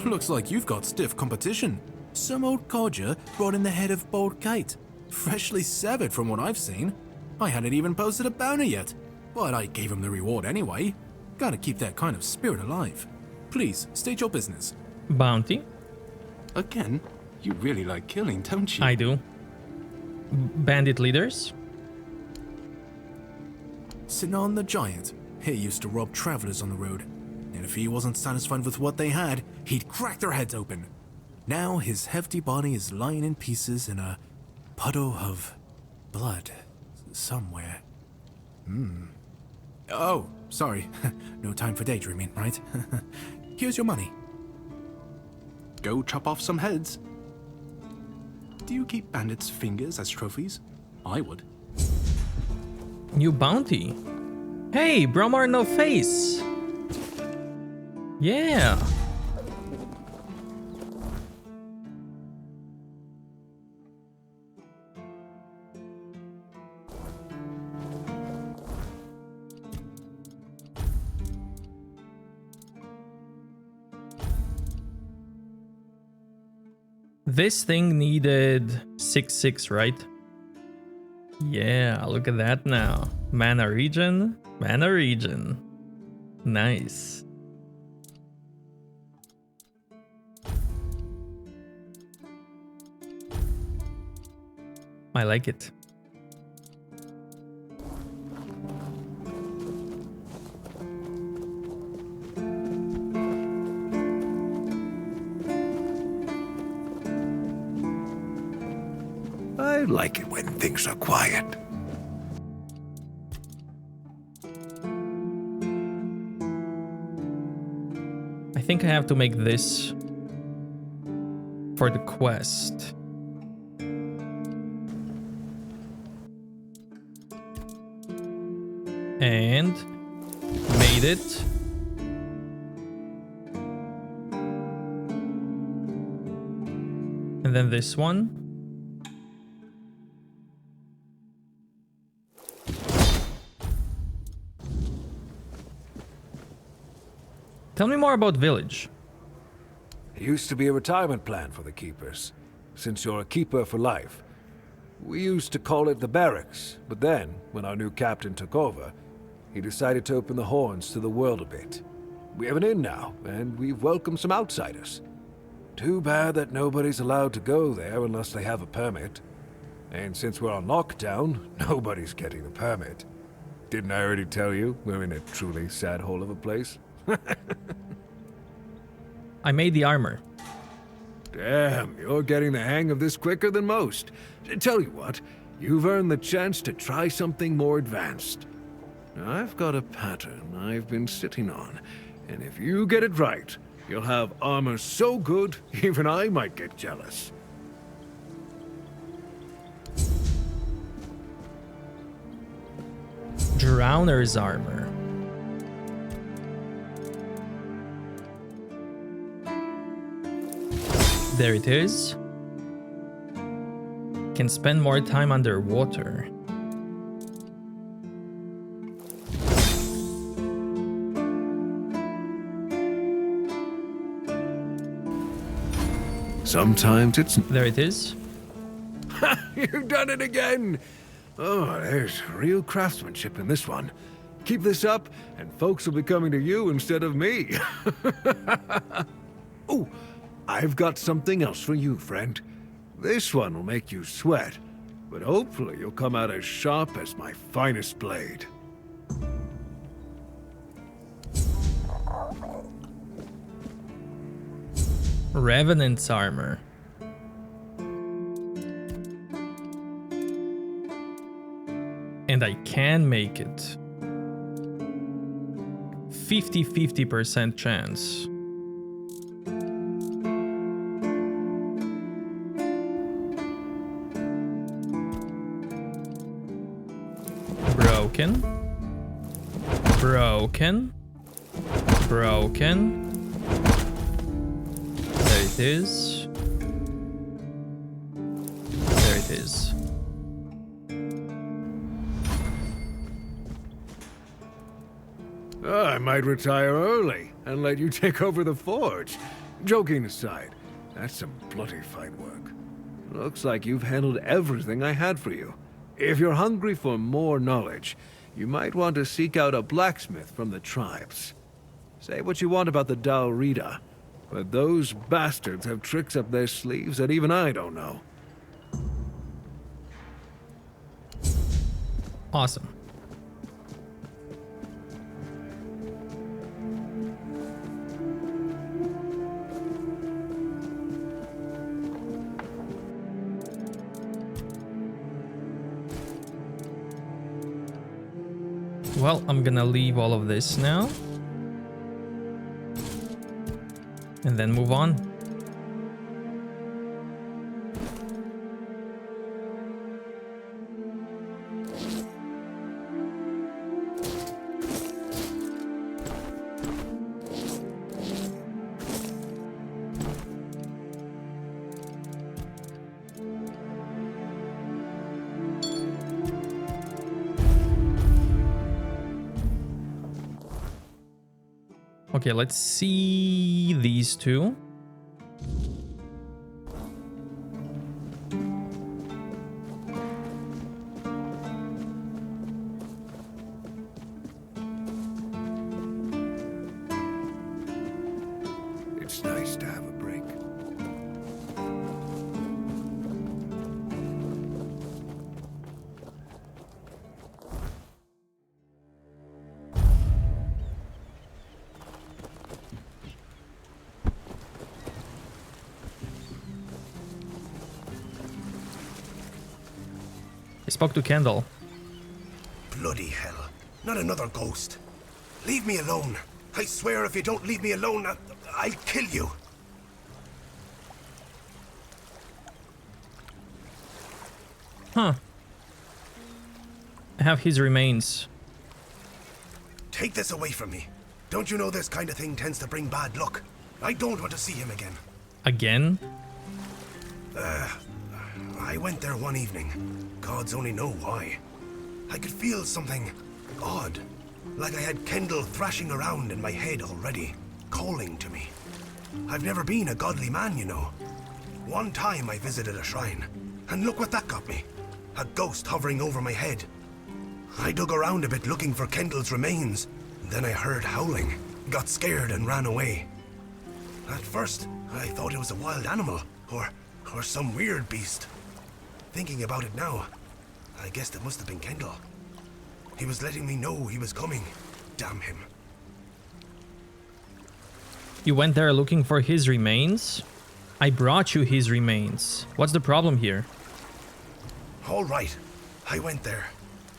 Looks like you've got stiff competition. Some old codger brought in the head of Bold Kite. Freshly severed from what I've seen. I hadn't even posted a bounty yet, but I gave him the reward anyway. Gotta keep that kind of spirit alive. Please, state your business. Bounty? Again? You really like killing, don't you? I do. Bandit leaders? Sinan the Giant. He used to rob travelers on the road. And if he wasn't satisfied with what they had, he'd crack their heads open. Now his hefty body is lying in pieces in a puddle of blood somewhere. Oh, sorry. No time for daydreaming, right? Here's your money. Go chop off some heads. Do you keep bandits' fingers as trophies? I would. New bounty. Hey, Bromar no face. Yeah. This thing needed 6/6, right? Yeah, look at that now. Mana regen, mana regen. Nice. I like it. I like it when things are quiet. I think I have to make this for the quest. And made it. And then this one. Tell me more about Village. It used to be a retirement plan for the keepers, since you're a keeper for life. We used to call it the barracks, but then, when our new captain took over, he decided to open the horns to the world a bit. We have an inn now, and we've welcomed some outsiders. Too bad that nobody's allowed to go there unless they have a permit. And since we're on lockdown, nobody's getting a permit. Didn't I already tell you we're in a truly sad hole of a place? I made the armor. Damn, you're getting the hang of this quicker than most. Tell you what, you've earned the chance to try something more advanced. I've got a pattern I've been sitting on, and if you get it right, you'll have armor so good, even I might get jealous. Drowner's armor. There it is. Can spend more time underwater. Sometimes it's... There it is. You've done it again! Oh, there's real craftsmanship in this one. Keep this up, and folks will be coming to you instead of me. Oh, I've got something else for you, friend. This one will make you sweat, but hopefully you'll come out as sharp as my finest blade. Revenant's armor. And I can make it. 50% chance. Broken. Broken. Broken. There it is. There it is. I might retire early and let you take over the forge. Joking aside, that's some bloody fine work. Looks like you've handled everything I had for you. If you're hungry for more knowledge, you might want to seek out a blacksmith from the tribes. Say what you want about the Dalrida, but those bastards have tricks up their sleeves that even I don't know. Awesome. Well, I'm gonna leave all of this now. And then move on. Okay, let's see these two. It's nice to have a break. I spoke to Kendall. Bloody hell. Not another ghost. Leave me alone. I swear if you don't leave me alone, I'll kill you. Huh. I have his remains. Take this away from me. Don't you know this kind of thing tends to bring bad luck? I don't want to see him again. Again? I went there one evening. Gods only know why. I could feel something odd. Like I had Kendall thrashing around in my head already, calling to me. I've never been a godly man, you know. One time I visited a shrine, and look what that got me. A ghost hovering over my head. I dug around a bit looking for Kendall's remains. Then I heard howling, got scared and ran away. At first, I thought it was a wild animal, or some weird beast. Thinking about it now, I guess it must have been Kendall. He was letting me know he was coming. Damn him. You went there looking for his remains? I brought you his remains. What's the problem here? All right, I went there.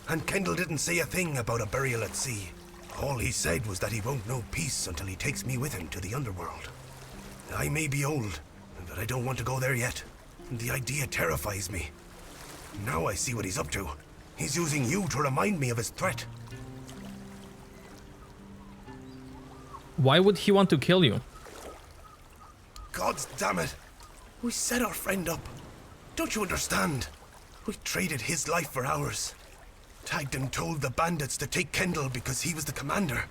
And Kendall didn't say a thing about a burial at sea. All he said was that he won't know peace until he takes me with him to the underworld. I may be old, but I don't want to go there yet. The idea terrifies me. Now I see what he's up to. He's using you to remind me of his threat. Why would he want to kill you? God damn it. We set our friend up. Don't you understand? We traded his life for ours. Tagden told the bandits to take Kendall because he was the commander.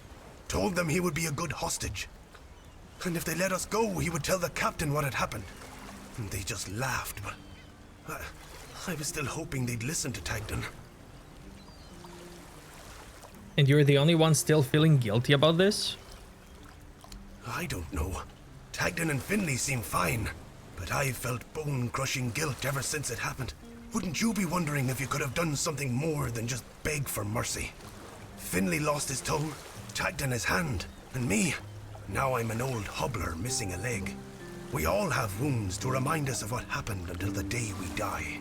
Told them he would be a good hostage. And if they let us go, he would tell the captain what had happened. And they just laughed, but I was still hoping they'd listen to Tagden. And you're the only one still feeling guilty about this? I don't know. Tagden and Finley seem fine, but I've felt bone-crushing guilt ever since it happened. Wouldn't you be wondering if you could have done something more than just beg for mercy? Finley lost his toe, Tagden his hand, and me. Now I'm an old hobbler missing a leg. We all have wounds to remind us of what happened until the day we die.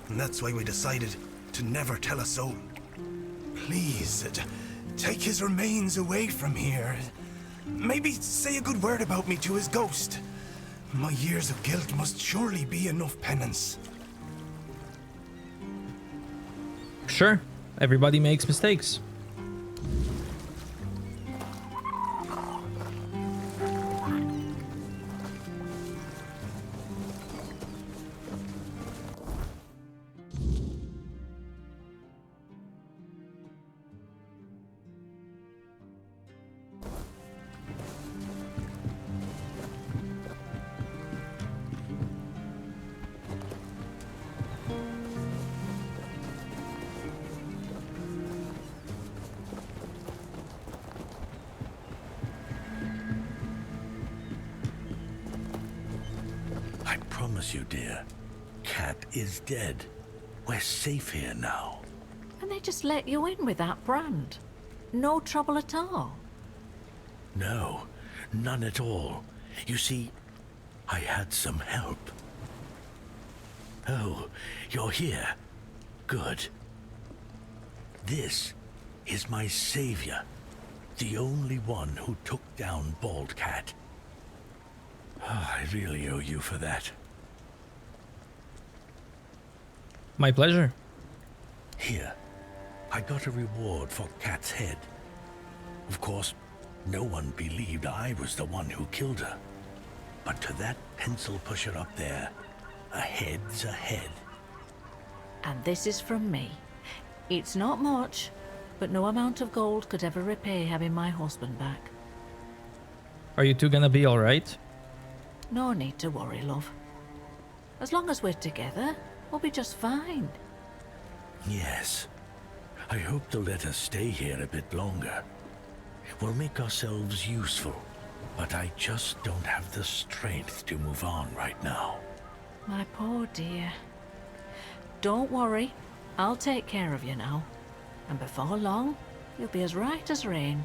And that's why we decided to never tell a soul. Please, take his remains away from here. Maybe say a good word about me to his ghost. My years of guilt must surely be enough penance. Sure, everybody makes mistakes. promise you, dear, Cat is dead. We're safe here now. And they just let you in with that brand? No trouble at all? No, none at all. You see, I had some help. Oh, you're here. Good. This is my savior, the only one who took down Bald Cat. I really owe you for that. My pleasure. Here, I got a reward for Cat's head. Of course, no one believed I was the one who killed her. But to that pencil pusher up there, a head's a head. And this is from me. It's not much, but no amount of gold could ever repay having my husband back. Are you two gonna be alright? No need to worry, love. As long as we're together, we'll be just fine. Yes. I hope they'll let us stay here a bit longer. We'll make ourselves useful, but I just don't have the strength to move on right now. My poor dear. Don't worry, I'll take care of you now. And before long, you'll be as right as rain.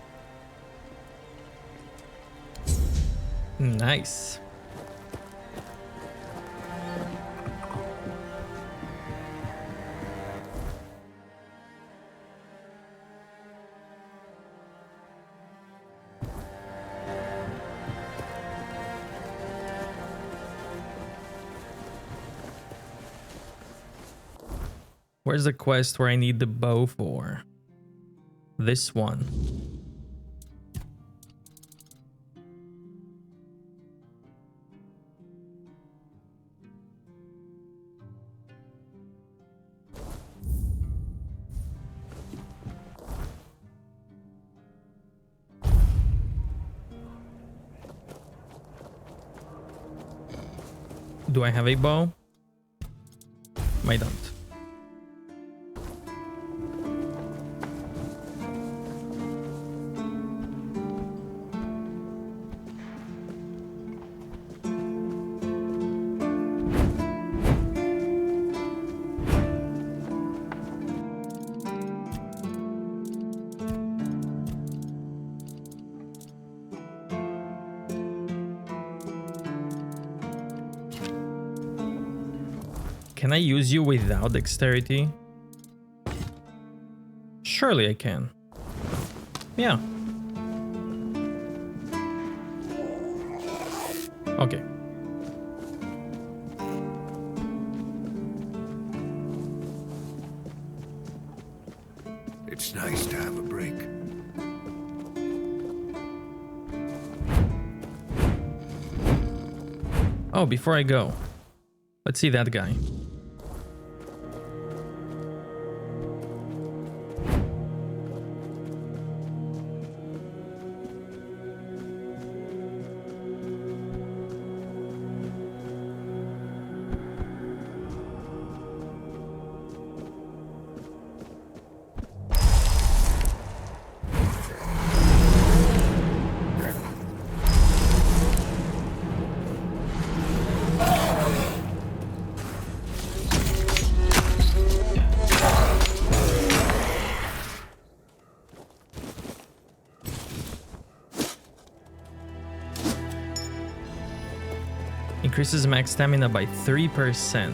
Nice. Where's the quest where I need the bow for? This one. Do I have a bow? I don't. Can I use you without dexterity? Surely I can. Yeah. Okay. It's nice to have a break. Oh, before I go, let's see that guy. Increases max stamina by 3%.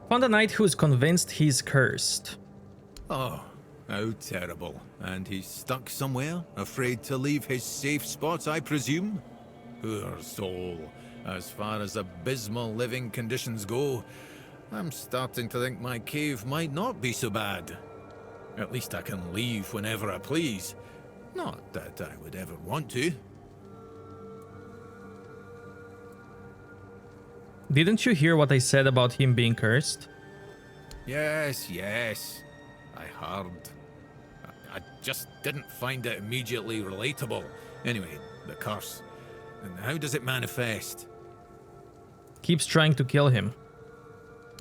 Found a knight who's convinced he's cursed. Oh, how terrible. And he's stuck somewhere, afraid to leave his safe spot, I presume? Poor soul. As far as abysmal living conditions go, I'm starting to think my cave might not be so bad. At least I can leave whenever I please. Not that I would ever want to. Didn't you hear what I said about him being cursed? Yes, I heard. I just didn't find it immediately relatable. Anyway, the curse. And how does it manifest? Keeps trying to kill him.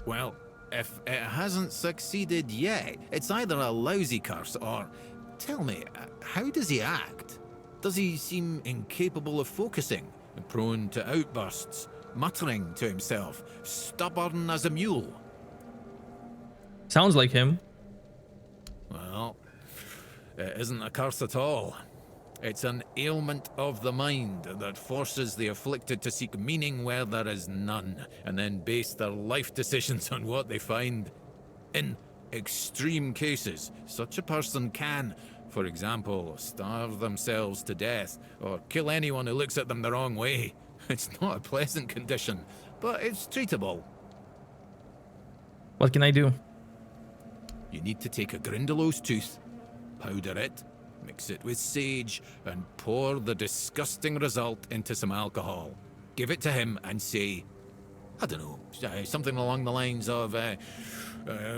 Well, if it hasn't succeeded yet, it's either a lousy curse or... Tell me, how does he act? Does he seem incapable of focusing, prone to outbursts, muttering to himself, stubborn as a mule? Sounds like him. Well, it isn't a curse at all. It's an ailment of the mind that forces the afflicted to seek meaning where there is none, and then base their life decisions on what they find. In extreme cases, such a person can, for example, starve themselves to death, or kill anyone who looks at them the wrong way. It's not a pleasant condition, but it's treatable. What can I do? You need to take a Grindelows tooth, powder it, mix it with sage, and pour the disgusting result into some alcohol. Give it to him and say, I don't know, something along the lines of,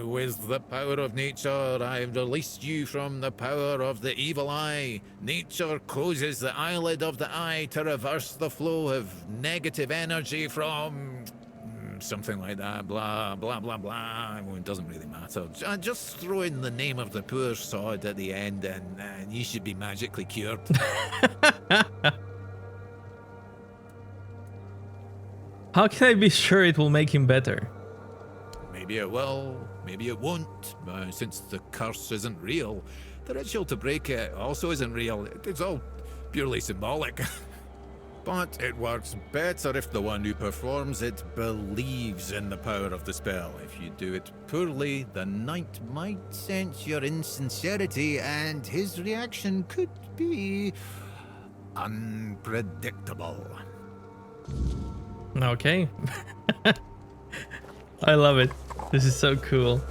with the power of nature, I've released you from the power of the evil eye. Nature closes the eyelid of the eye to reverse the flow of negative energy from... something like that, blah, blah, blah, blah. Well, it doesn't really matter. Just throw in the name of the poor sod at the end and you should be magically cured. How can I be sure it will make him better? Maybe it will, maybe it won't. Since the curse isn't real, the ritual to break it also isn't real. It's all purely symbolic. But it works better if the one who performs it believes in the power of the spell. If you do it poorly, the knight might sense your insincerity and his reaction could be unpredictable. Okay. I love it. This is so cool.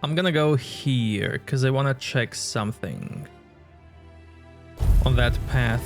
I'm gonna go here because I want to check something on that path.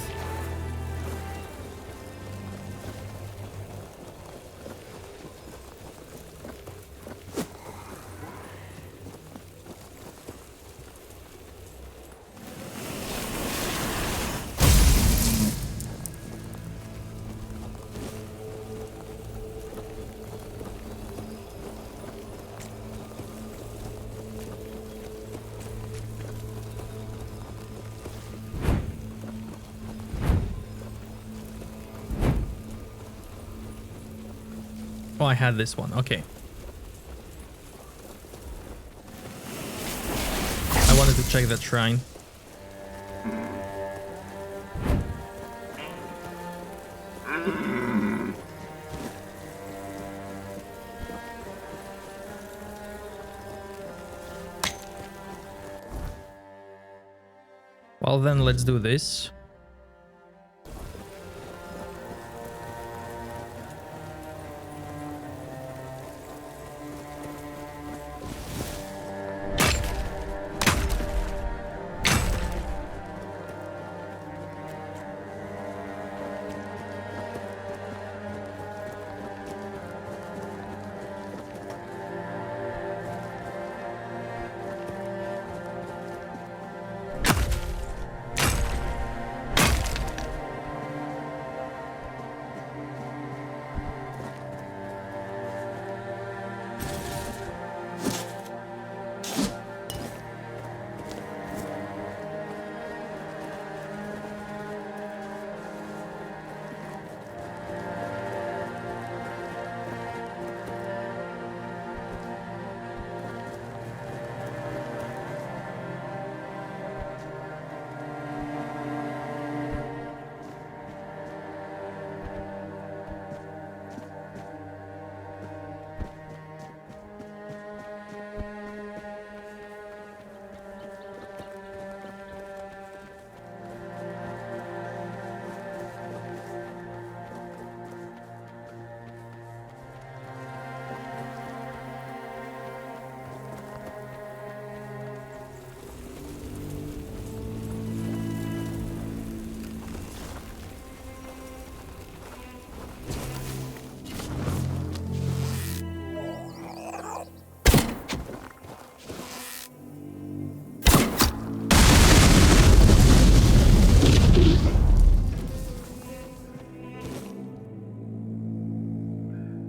Oh, I had this one. Okay. I wanted to check that shrine. Well, then let's do this.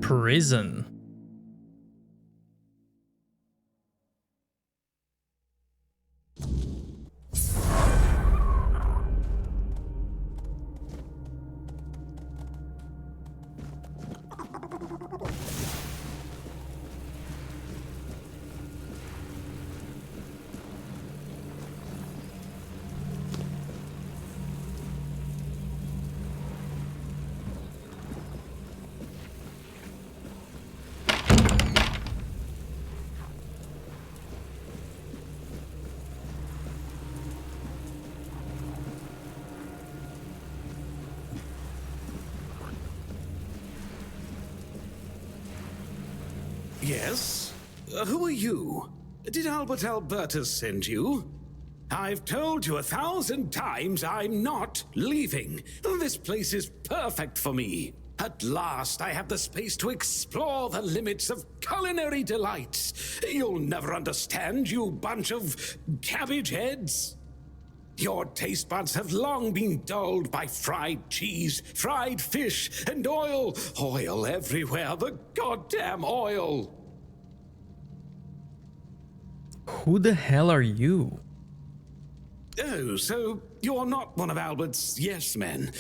Prison. Yes? Who are you? Did Albert Albertus send you? I've told you 1,000 times I'm not leaving. This place is perfect for me. At last, I have the space to explore the limits of culinary delights. You'll never understand, you bunch of cabbage heads. Your taste buds have long been dulled by fried cheese, fried fish, and oil. Oil everywhere, the goddamn oil. Who the hell are you? Oh, so you're not one of Albert's yes men.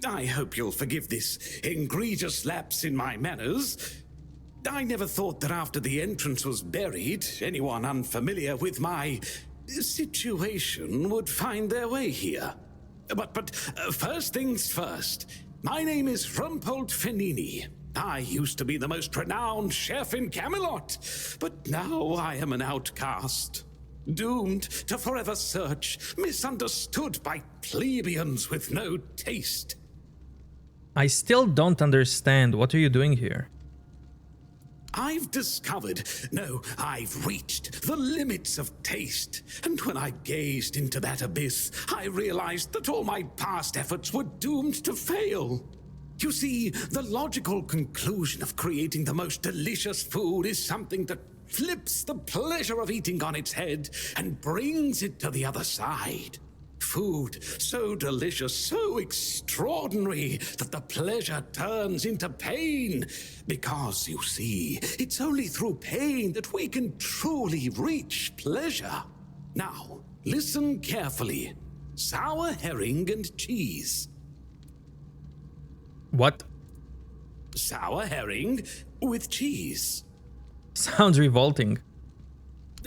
I hope you'll forgive this egregious lapse in my manners. I never thought that after the entrance was buried, anyone unfamiliar with my situation would find their way here. But first things first. My name is Rumpold Fenini. I used to be the most renowned chef in Camelot, but now I am an outcast. Doomed to forever search, misunderstood by plebeians with no taste. I still don't understand. What are you doing here? I've discovered, no, I've reached the limits of taste. And when I gazed into that abyss, I realized that all my past efforts were doomed to fail. You see, the logical conclusion of creating the most delicious food is something that flips the pleasure of eating on its head and brings it to the other side. Food so delicious, so extraordinary, that the pleasure turns into pain. Because, you see, it's only through pain that we can truly reach pleasure. Now, listen carefully. Sour herring and cheese. What? Sour herring with cheese. Sounds revolting.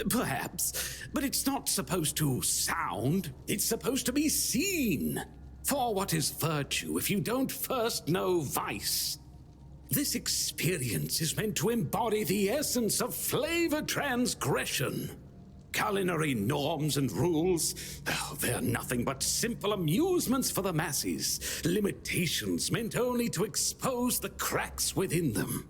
Perhaps, but it's not supposed to sound, it's supposed to be seen. For what is virtue if you don't first know vice? This experience is meant to embody the essence of flavor transgression. Culinary norms and rules, they're nothing but simple amusements for the masses, limitations meant only to expose the cracks within them.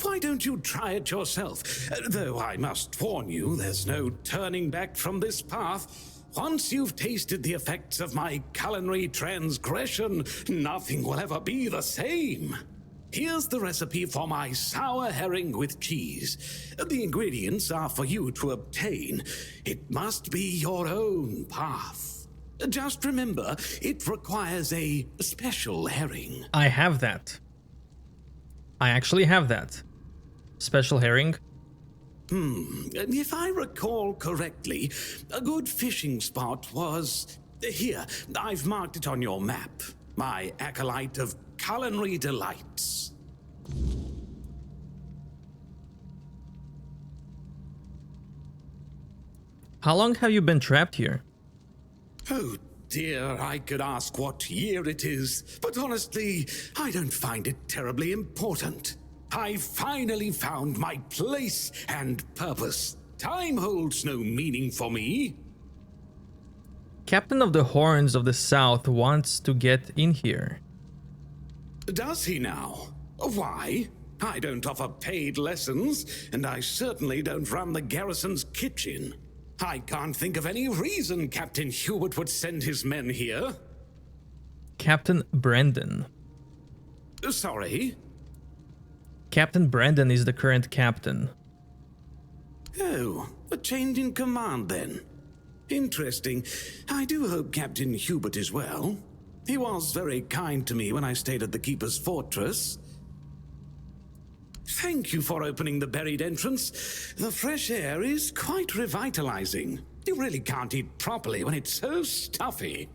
Why don't you try it yourself? Though I must warn you, there's no turning back from this path. Once you've tasted the effects of my culinary transgression, nothing will ever be the same. Here's the recipe for my sour herring with cheese. The ingredients are for you to obtain. It must be your own path. Just remember, it requires a special herring. I have that. I actually have that. Special herring. If I recall correctly, a good fishing spot was... Here, I've marked it on your map. My acolyte of culinary delights. How long have you been trapped here? Oh dear, I could ask what year it is, but honestly, I don't find it terribly important. I finally found my place and purpose. Time holds no meaning for me. Captain of the Horns of the South wants to get in here. Does he now? Why? I don't offer paid lessons, and I certainly don't run the garrison's kitchen. I can't think of any reason Captain Hubert would send his men here. Captain Brandon. Sorry? Captain Brandon is the current captain. Oh, a change in command then. Interesting. I do hope Captain Hubert is well. He was very kind to me when I stayed at the Keeper's Fortress. Thank you for opening the buried entrance. The fresh air is quite revitalizing. You really can't eat properly when it's so stuffy.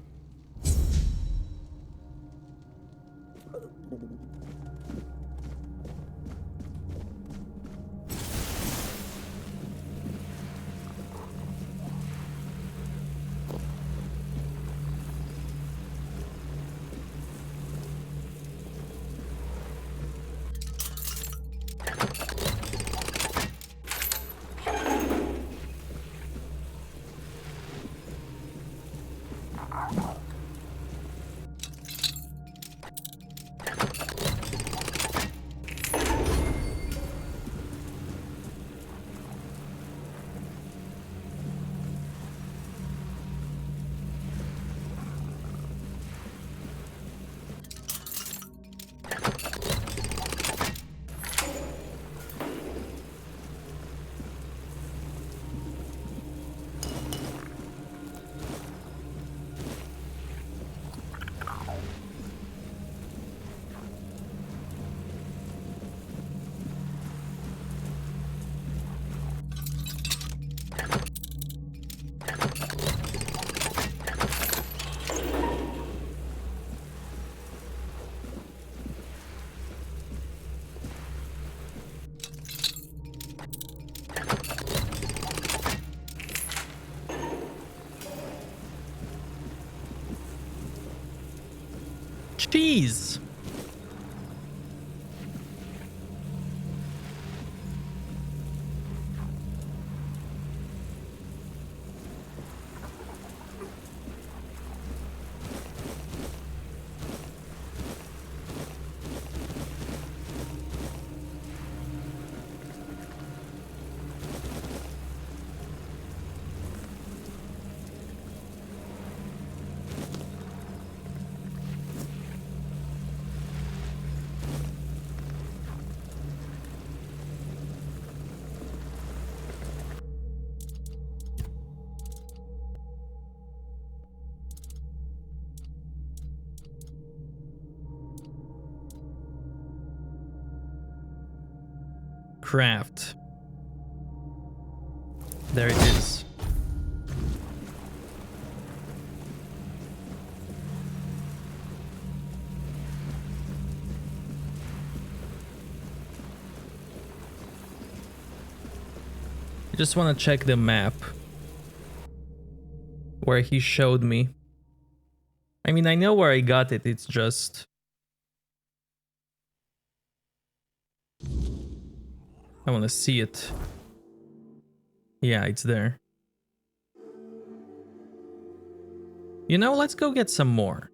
Cheese! craft. There it is. I just want to check the map where he showed me. I mean, I know where I got it, it's just... I want to see it. Yeah, it's there. You know, let's go get some more.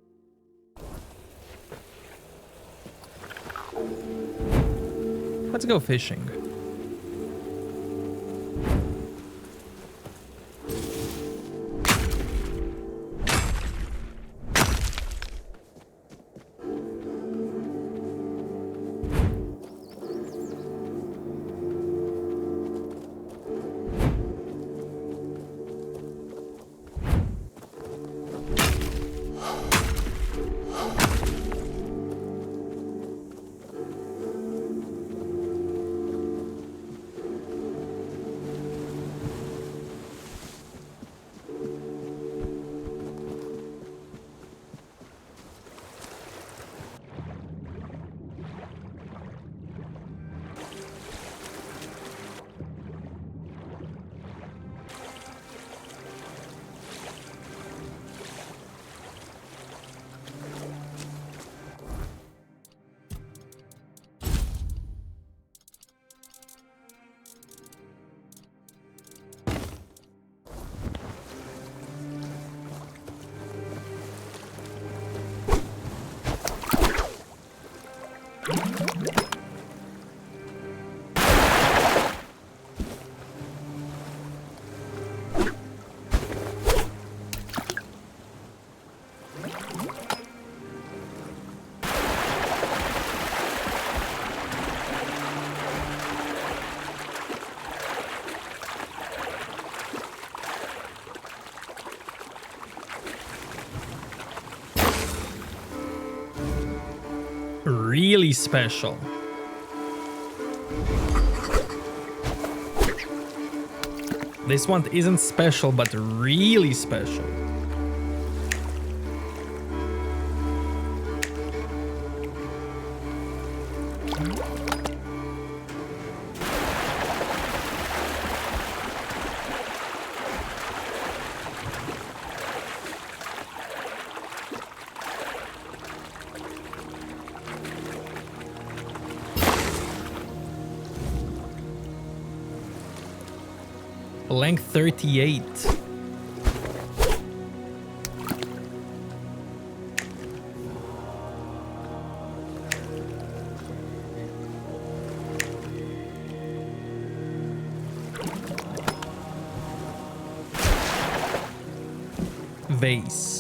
Let's go fishing. Really special. This one isn't special, but really special. Length 38. Vase.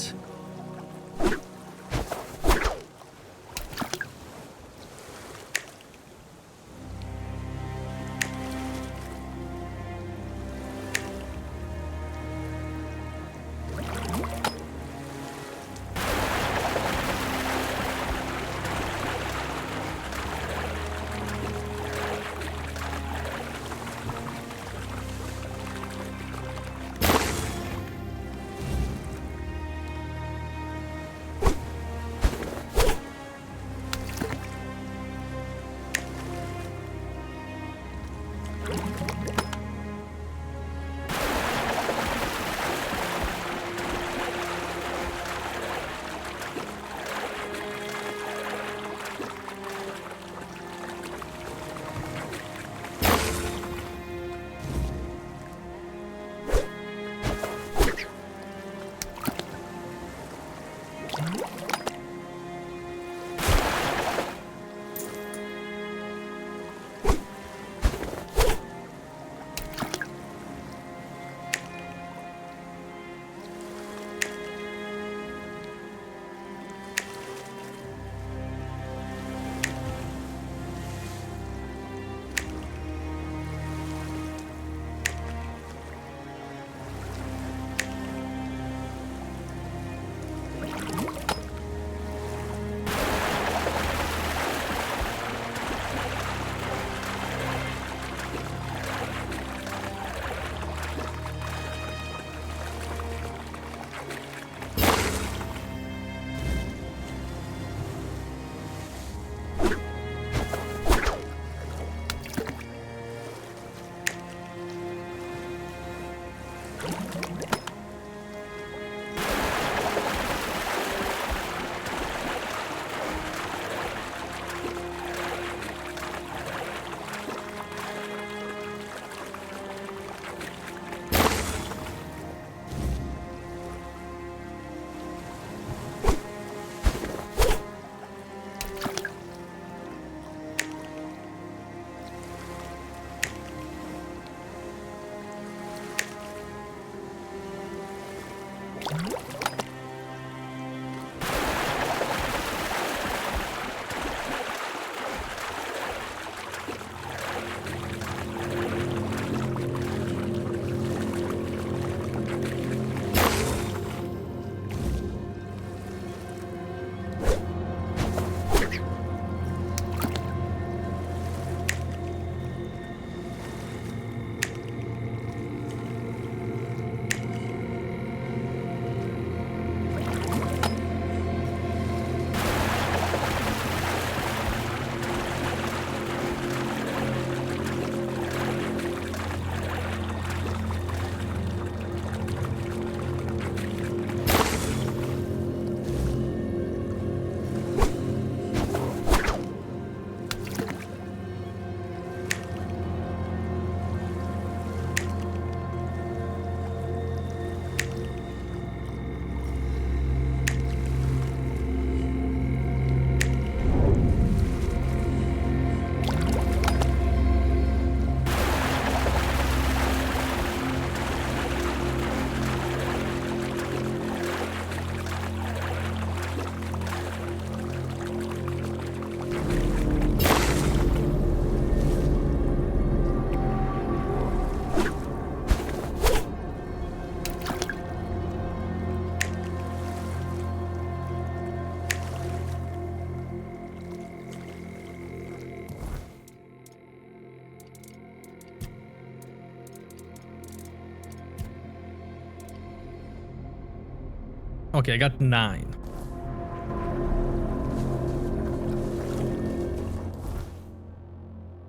Okay, I got 9.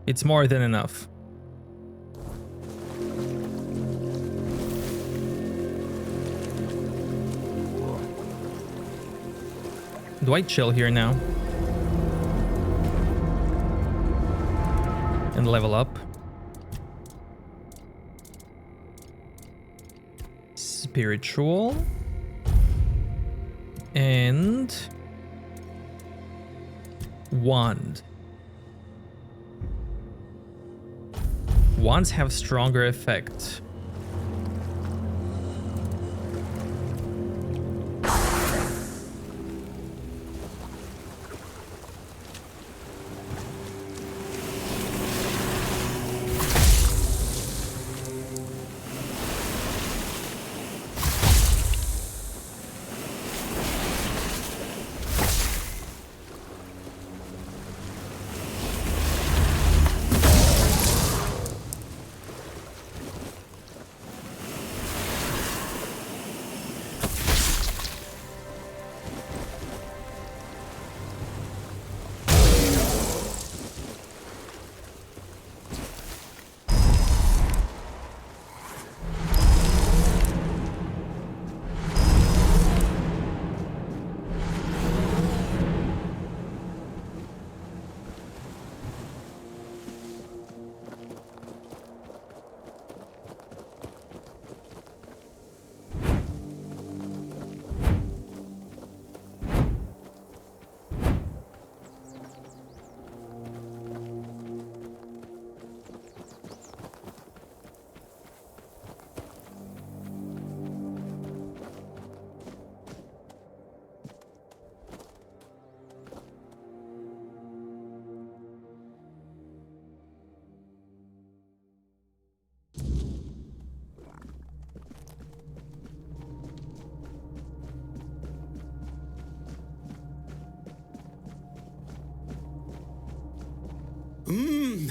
It's more than enough. Do I chill here now? And level up? Spiritual. And... Wand. Wands have stronger effect.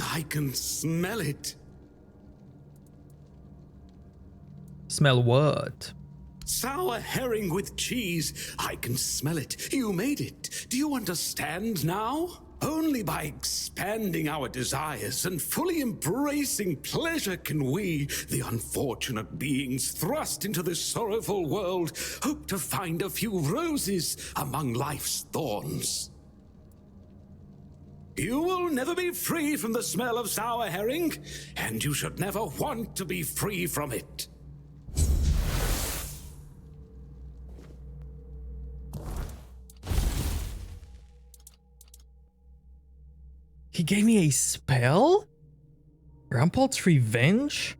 I can smell it. Smell what? Sour herring with cheese. I can smell it. You made it. Do you understand now? Only by expanding our desires and fully embracing pleasure can we, the unfortunate beings thrust into this sorrowful world, hope to find a few roses among life's thorns. You will never be free from the smell of sour herring, and you should never want to be free from it. He gave me a spell? Rampalt's Revenge?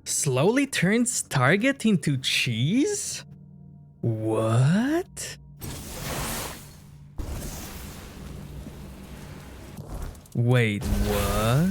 Slowly turns target into cheese? What? Wait, what?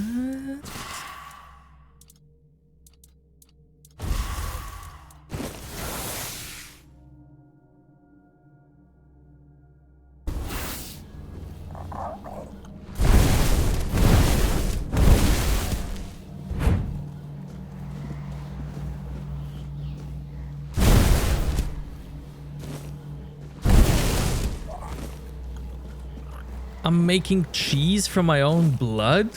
I'm making cheese from my own blood?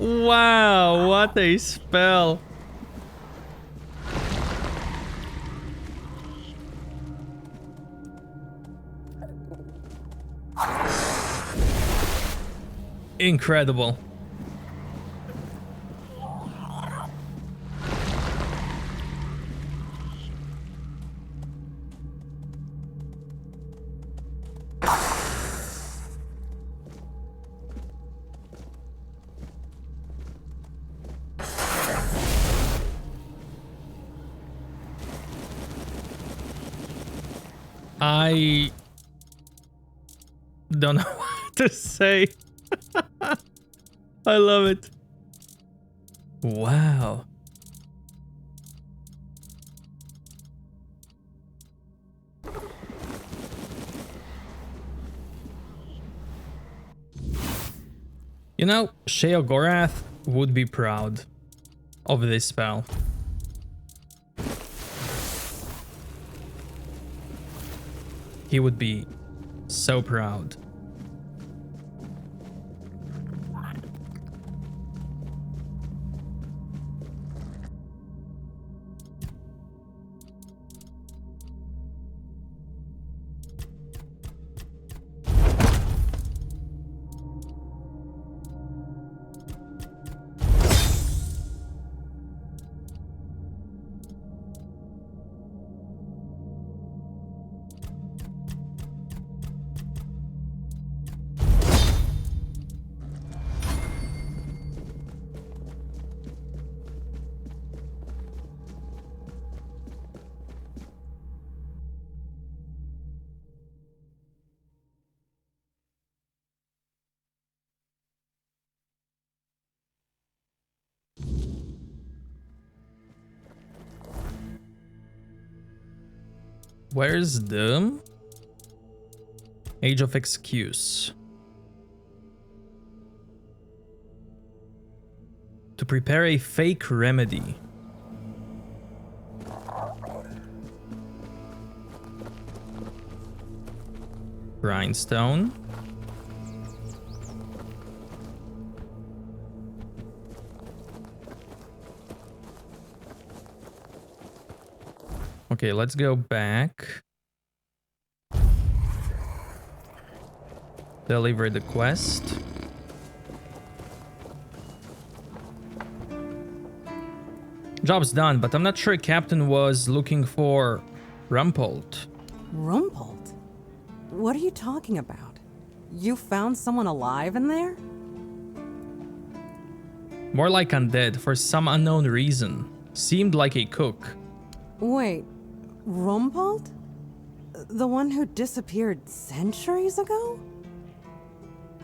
Wow, what a spell. Incredible. I don't know what to say. I love it. Wow. You know, Sheogorath would be proud of this spell. He would be so proud. Where's the Age of Excuse? To prepare a fake remedy. Grindstone. Okay, let's go back. Deliver the quest. Job's done, but I'm not sure Captain was looking for Rumpold. Rumpold? What are you talking about? You found someone alive in there? More like undead for some unknown reason. Seemed like a cook. Wait, Rumpold? The one who disappeared centuries ago?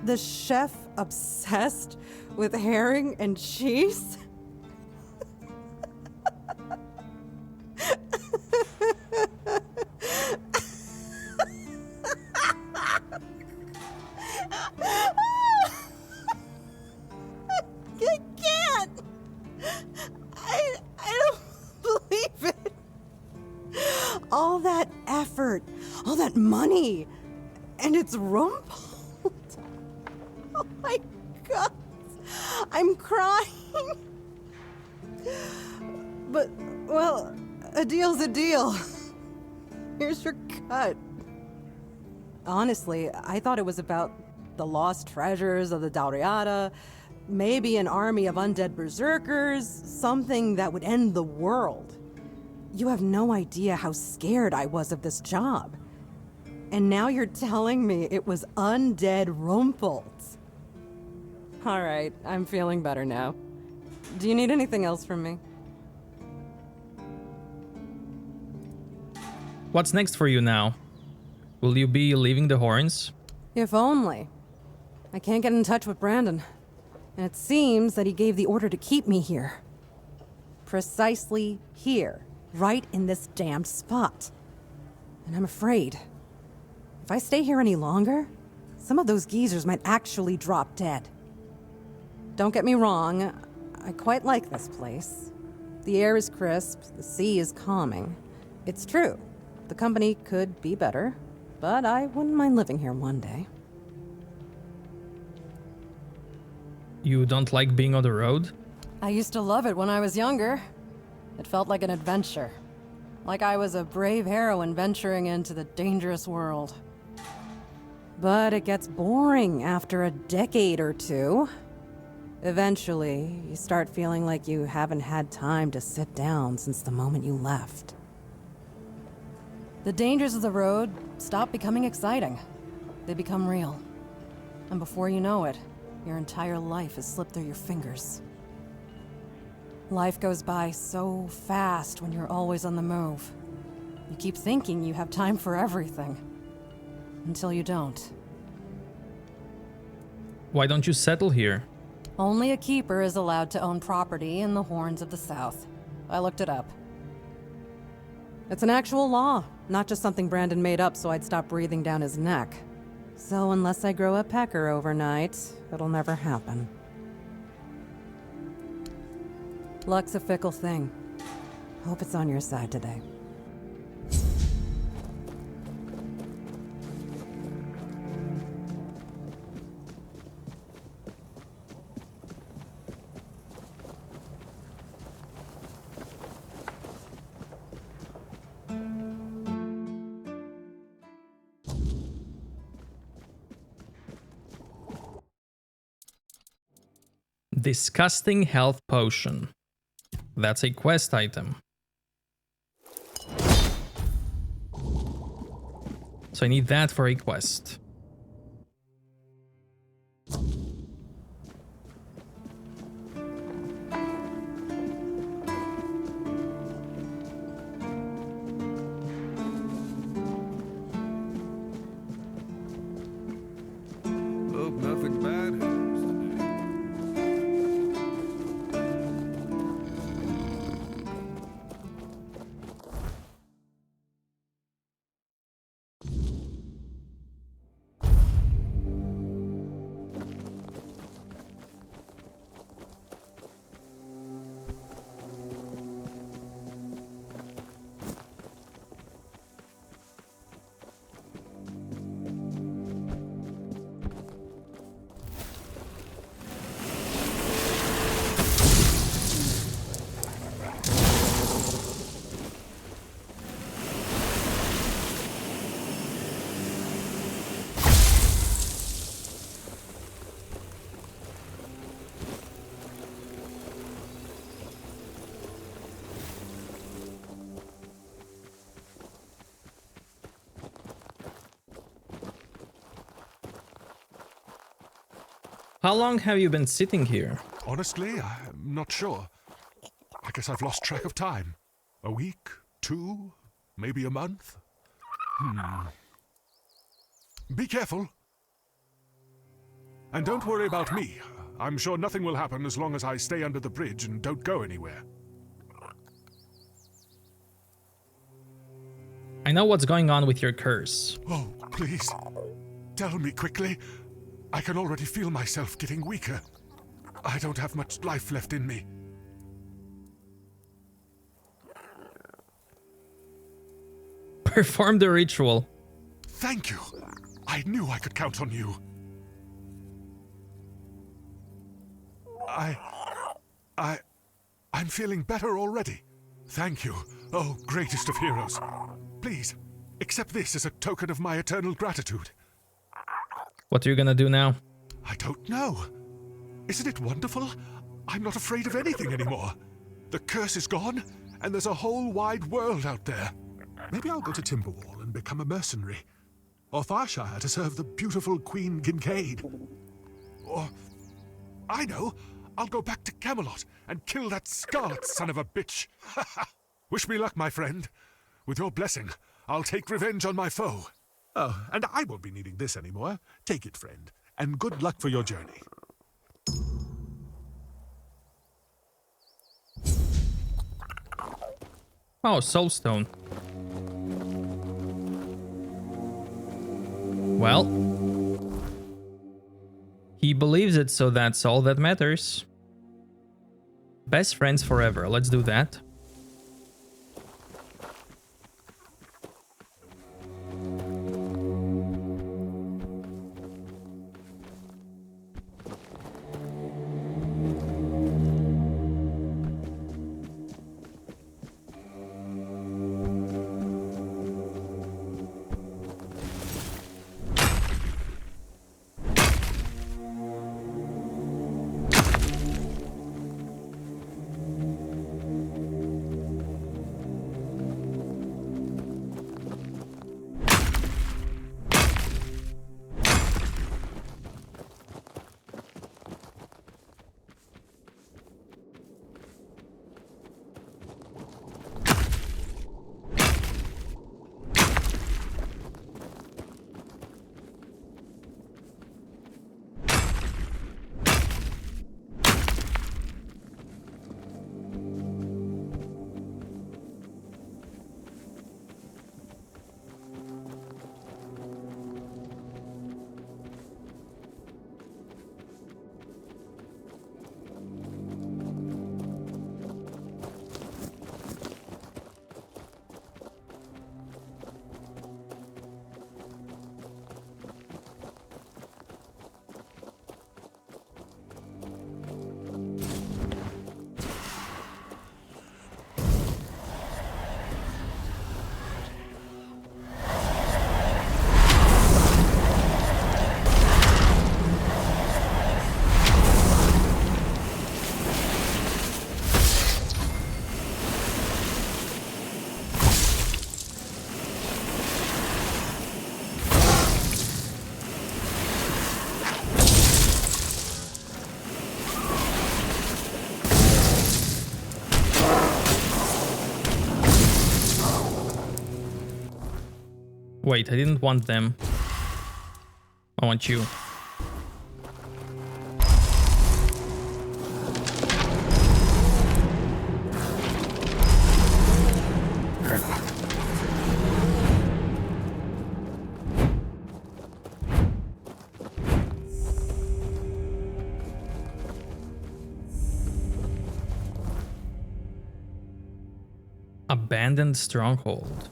The chef obsessed with herring and cheese? I can't! I don't believe it! All that effort, all that money, and it's Rumpold. Oh my god, I'm crying. But, well, a deal's a deal. Here's your cut. Honestly, I thought it was about the lost treasures of the Dauriata, maybe an army of undead berserkers, something that would end the world. You have no idea how scared I was of this job. And now you're telling me it was undead Rumpolds. All right, I'm feeling better now. Do you need anything else from me? What's next for you now? Will you be leaving the Horns? If only. I can't get in touch with Brandon. And it seems that he gave the order to keep me here. Precisely here. Right in this damned spot. And I'm afraid, if I stay here any longer, some of those geezers might actually drop dead. Don't get me wrong, I quite like this place. The air is crisp, the sea is calming. It's true, the company could be better, but I wouldn't mind living here one day. You don't like being on the road? I used to love it when I was younger. It felt like an adventure. Like I was a brave heroine venturing into the dangerous world. But it gets boring after a decade or two. Eventually, you start feeling like you haven't had time to sit down since the moment you left. The dangers of the road stop becoming exciting. They become real. And before you know it, your entire life has slipped through your fingers. Life goes by so fast when you're always on the move. You keep thinking you have time for everything. Until you don't. Why don't you settle here? Only a keeper is allowed to own property in the Horns of the South. I looked it up. It's an actual law, not just something Brandon made up so I'd stop breathing down his neck. So unless I grow a pecker overnight, it'll never happen. Luck's a fickle thing. Hope it's on your side today. Disgusting health potion. That's a quest item. So I need that for a quest. Hope nothing bad happens today. How long have you been sitting here? Honestly, I'm not sure. I guess I've lost track of time. A week? 2? Maybe a month? Be careful. And don't worry about me. I'm sure nothing will happen as long as I stay under the bridge and don't go anywhere. I know what's going on with your curse. Oh, please. Tell me quickly. I can already feel myself getting weaker. I don't have much life left in me. Perform the ritual. Thank you. I knew I could count on you. I'm feeling better already. Thank you, oh greatest of heroes. Please, accept this as a token of my eternal gratitude. What are you gonna do now? I don't know. Isn't it wonderful? I'm not afraid of anything anymore. The curse is gone, and there's a whole wide world out there. Maybe I'll go to Timberwall and become a mercenary. Or Farshire to serve the beautiful Queen Kincaid. Or, I know, I'll go back to Camelot and kill that Scarlet son of a bitch. Wish me luck, my friend. With your blessing, I'll take revenge on my foe. Oh, and I won't be needing this anymore. Take it, friend, and good luck for your journey. Oh, Soulstone. Well, he believes it, so that's all that matters. Best friends forever. Let's do that. Wait, I didn't want them. I want you. Abandoned stronghold.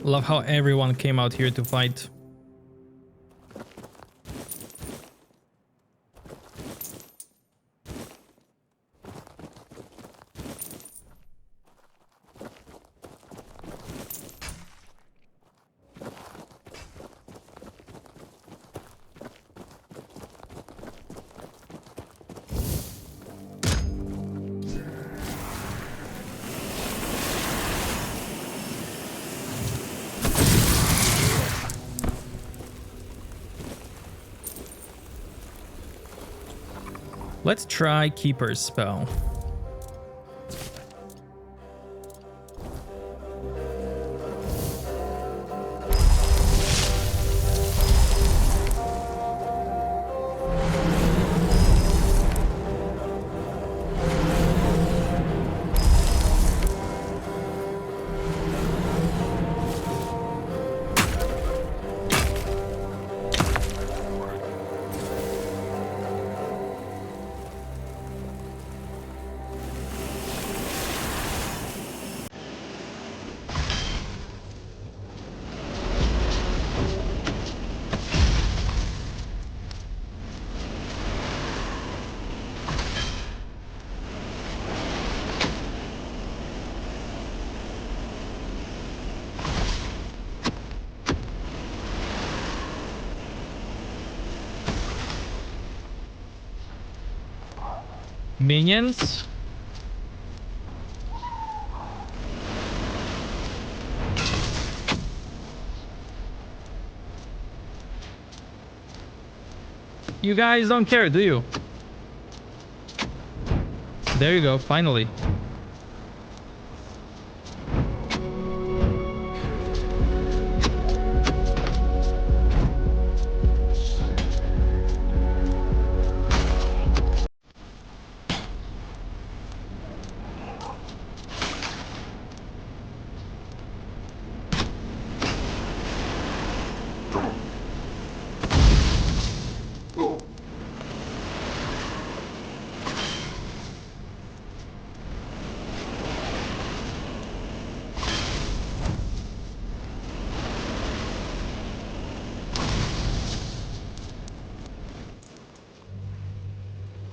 Love how everyone came out here to fight. Let's try Keeper's spell. Minions? You guys don't care, do you? There you go, finally.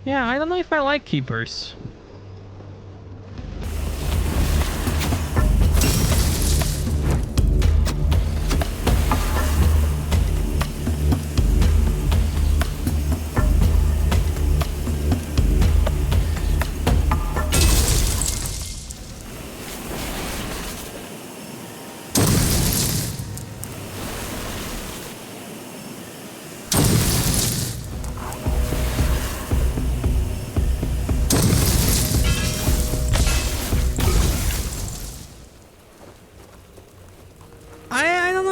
Yeah, I don't know if I like keepers.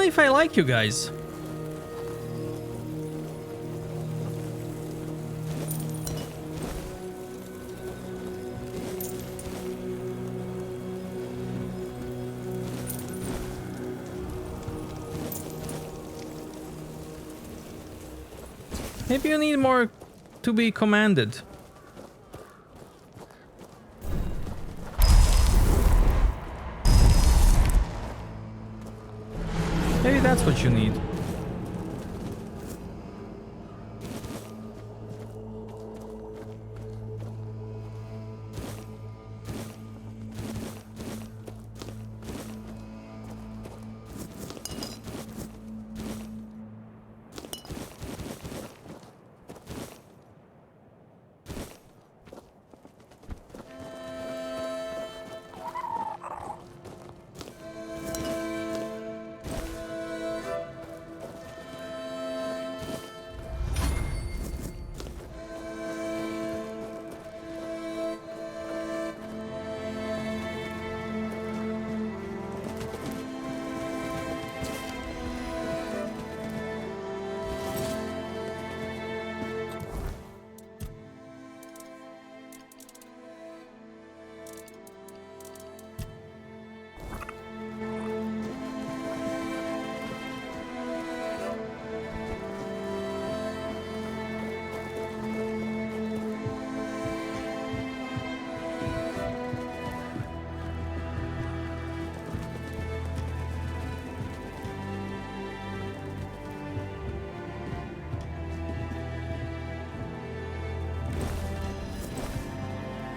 if I like you guys. Maybe you need more to be commanded. Maybe that's what you need.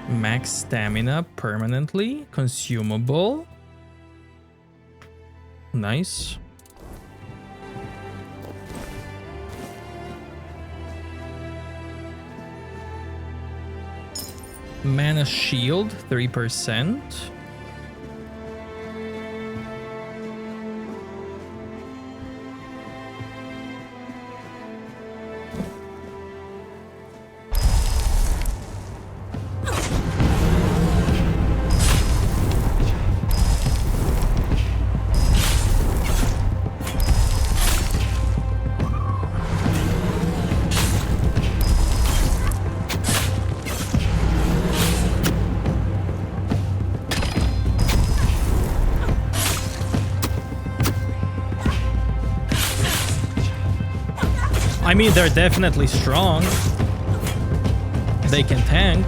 Max stamina permanently. Consumable. Nice. Mana shield, 3%. I mean, they're definitely strong. They can tank.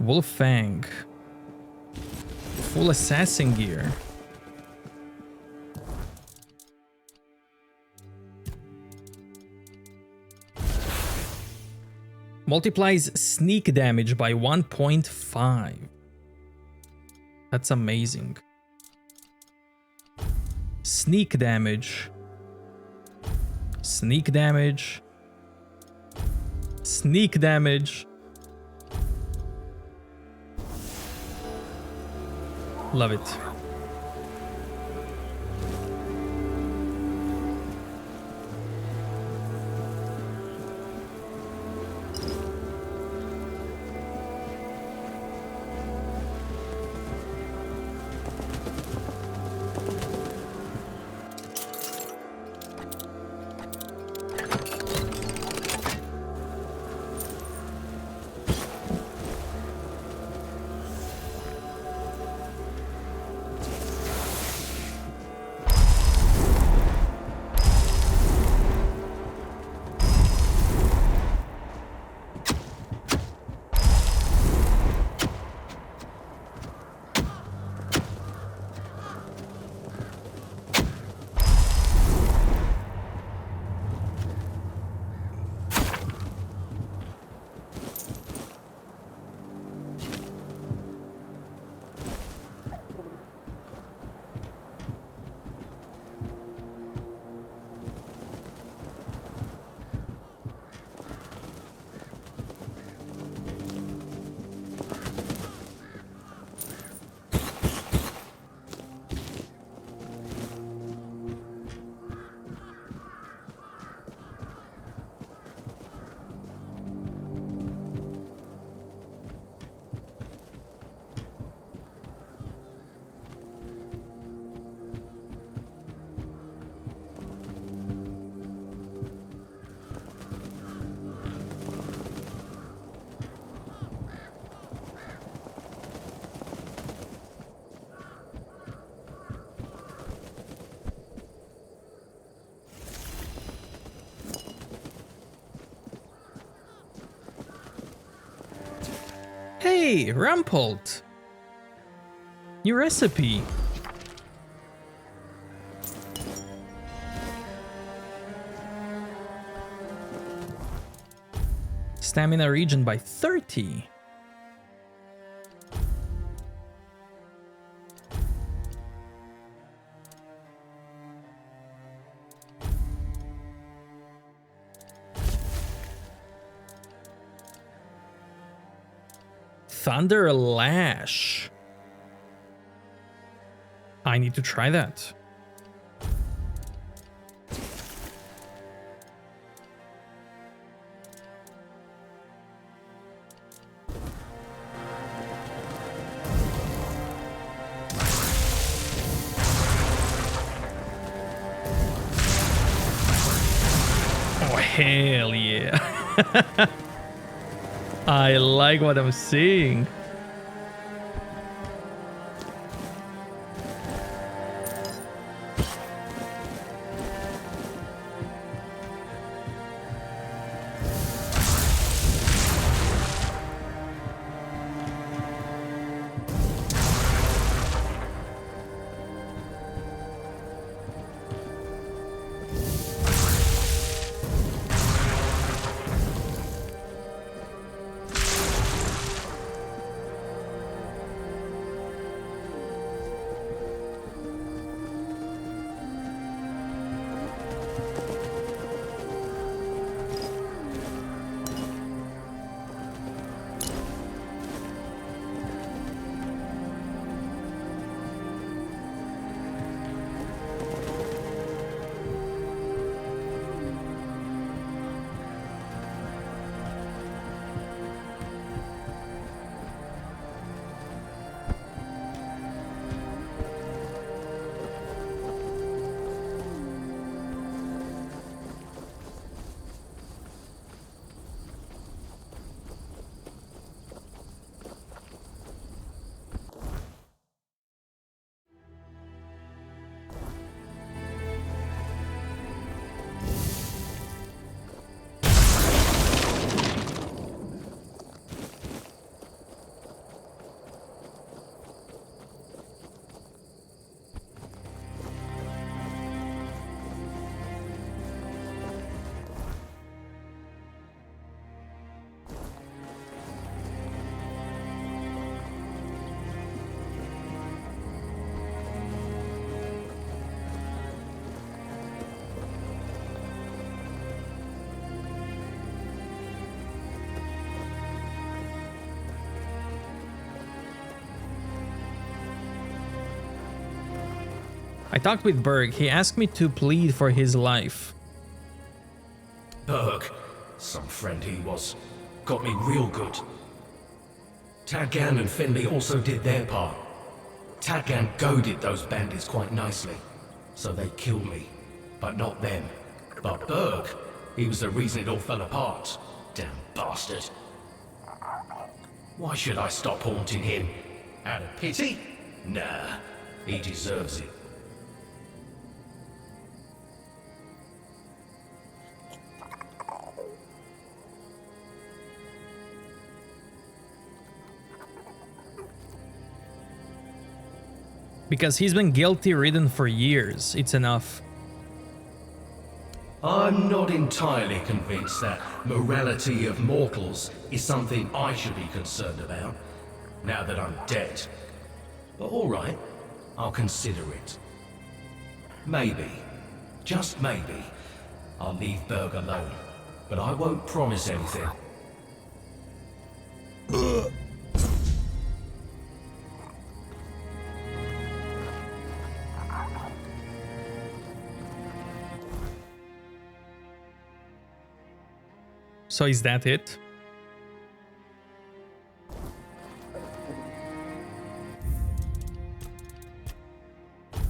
Wolffang. Full assassin gear. Multiplies sneak damage by 1.5. That's amazing. Sneak damage. Sneak damage. Sneak damage. Love it. Hey, Rampolt! New recipe. Stamina regen by 30. Thunder Lash. I need to try that. Oh, hell yeah. I like what I'm seeing. I talked with Berg. He asked me to plead for his life. Berg, some friend he was, got me real good. Tadgan and Finley also did their part. Tadgan goaded those bandits quite nicely, so they killed me, but not them. But Berg, he was the reason it all fell apart. Damn bastard. Why should I stop haunting him? Out of pity? Nah, he deserves it. Because he's been guilty-ridden for years. It's enough. I'm not entirely convinced that morality of mortals is something I should be concerned about, now that I'm dead. But alright, I'll consider it. Maybe, just maybe, I'll leave Berg alone. But I won't promise anything. So is that it?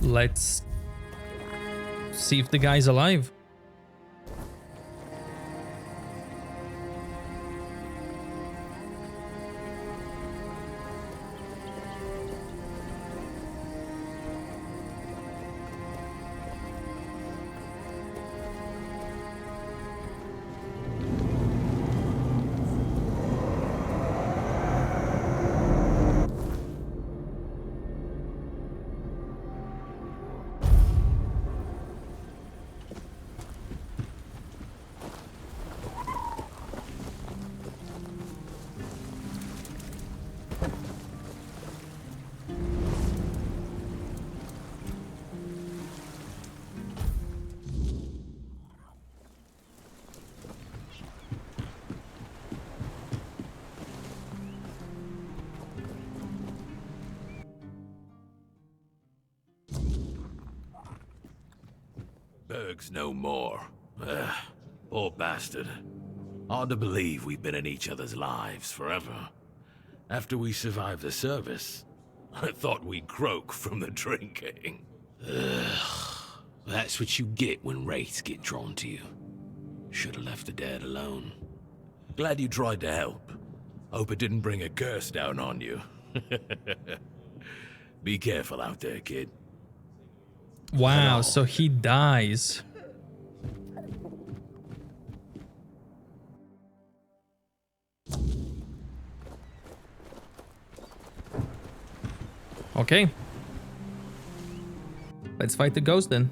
Let's see if the guy's alive. Berg's no more. Ugh, poor bastard. Hard to believe we've been in each other's lives forever. After we survived the service, I thought we'd croak from the drinking. Ugh, that's what you get when wraiths get drawn to you. Should have left the dead alone. Glad you tried to help. Hope it didn't bring a curse down on you. Be careful out there, kid. Wow, so he dies. Okay. Let's fight the ghost then.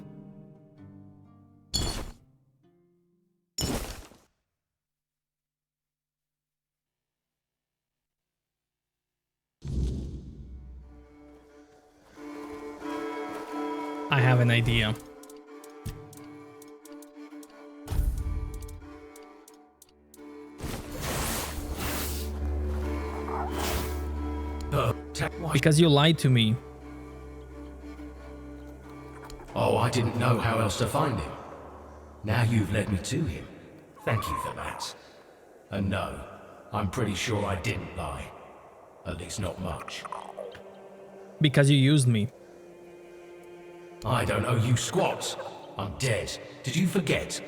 I have an idea. Because you lied to me. Oh, I didn't know how else to find him. Now you've led me to him. Thank you for that. And no, I'm pretty sure I didn't lie. At least not much. Because you used me. I don't owe you squat. I'm dead. Did you forget?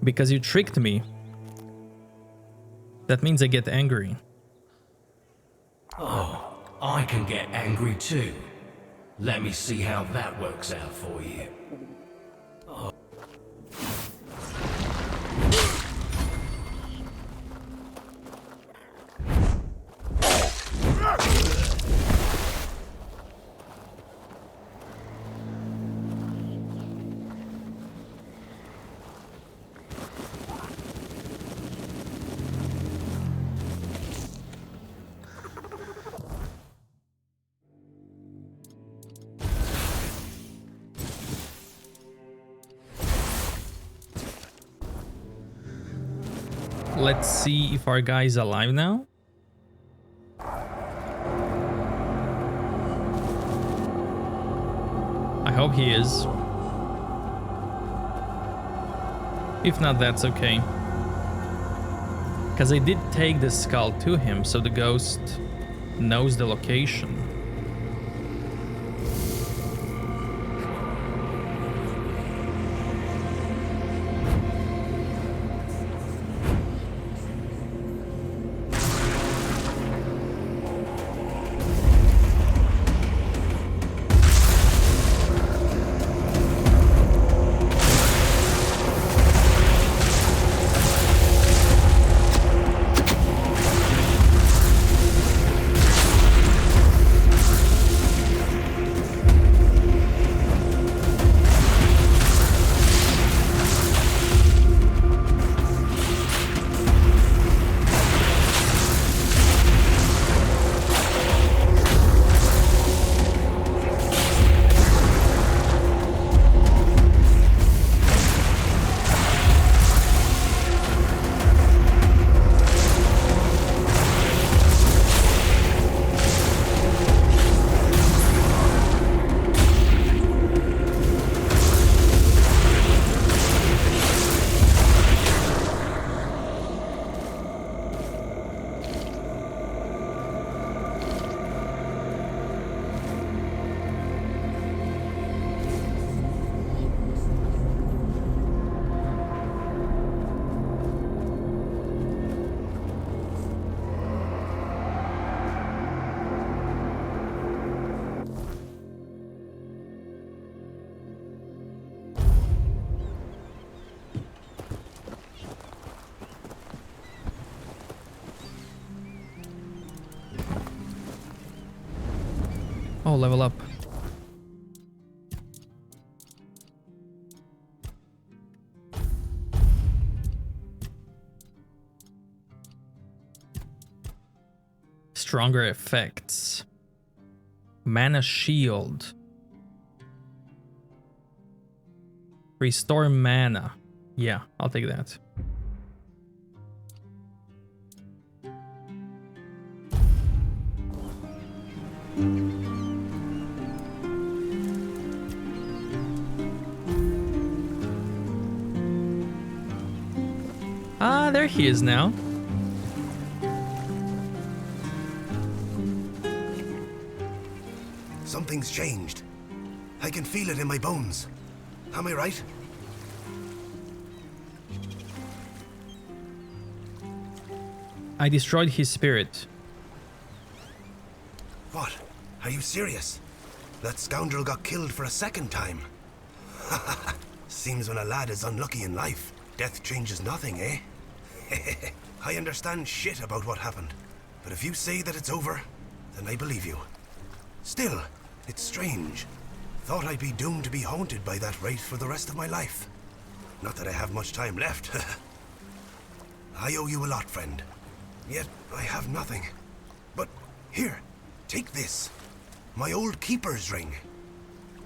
Because you tricked me. That means I get angry. Oh, I can get angry too. Let me see how that works out for you. Let's see if our guy is alive now. I hope he is. If not, that's okay. Because I did take the skull to him, so the ghost knows the location. Oh, level up. Stronger effects. Mana shield. Restore mana. Yeah, I'll take that. Ah, there he is now. Something's changed. I can feel it in my bones. Am I right? I destroyed his spirit. What? Are you serious? That scoundrel got killed for a second time. Seems when a lad is unlucky in life, death changes nothing, eh? I understand shit about what happened, but if you say that it's over, then I believe you. Still, it's strange. Thought I'd be doomed to be haunted by that wraith for the rest of my life. Not that I have much time left. I owe you a lot, friend. Yet, I have nothing. But, here, take this. My old keeper's ring.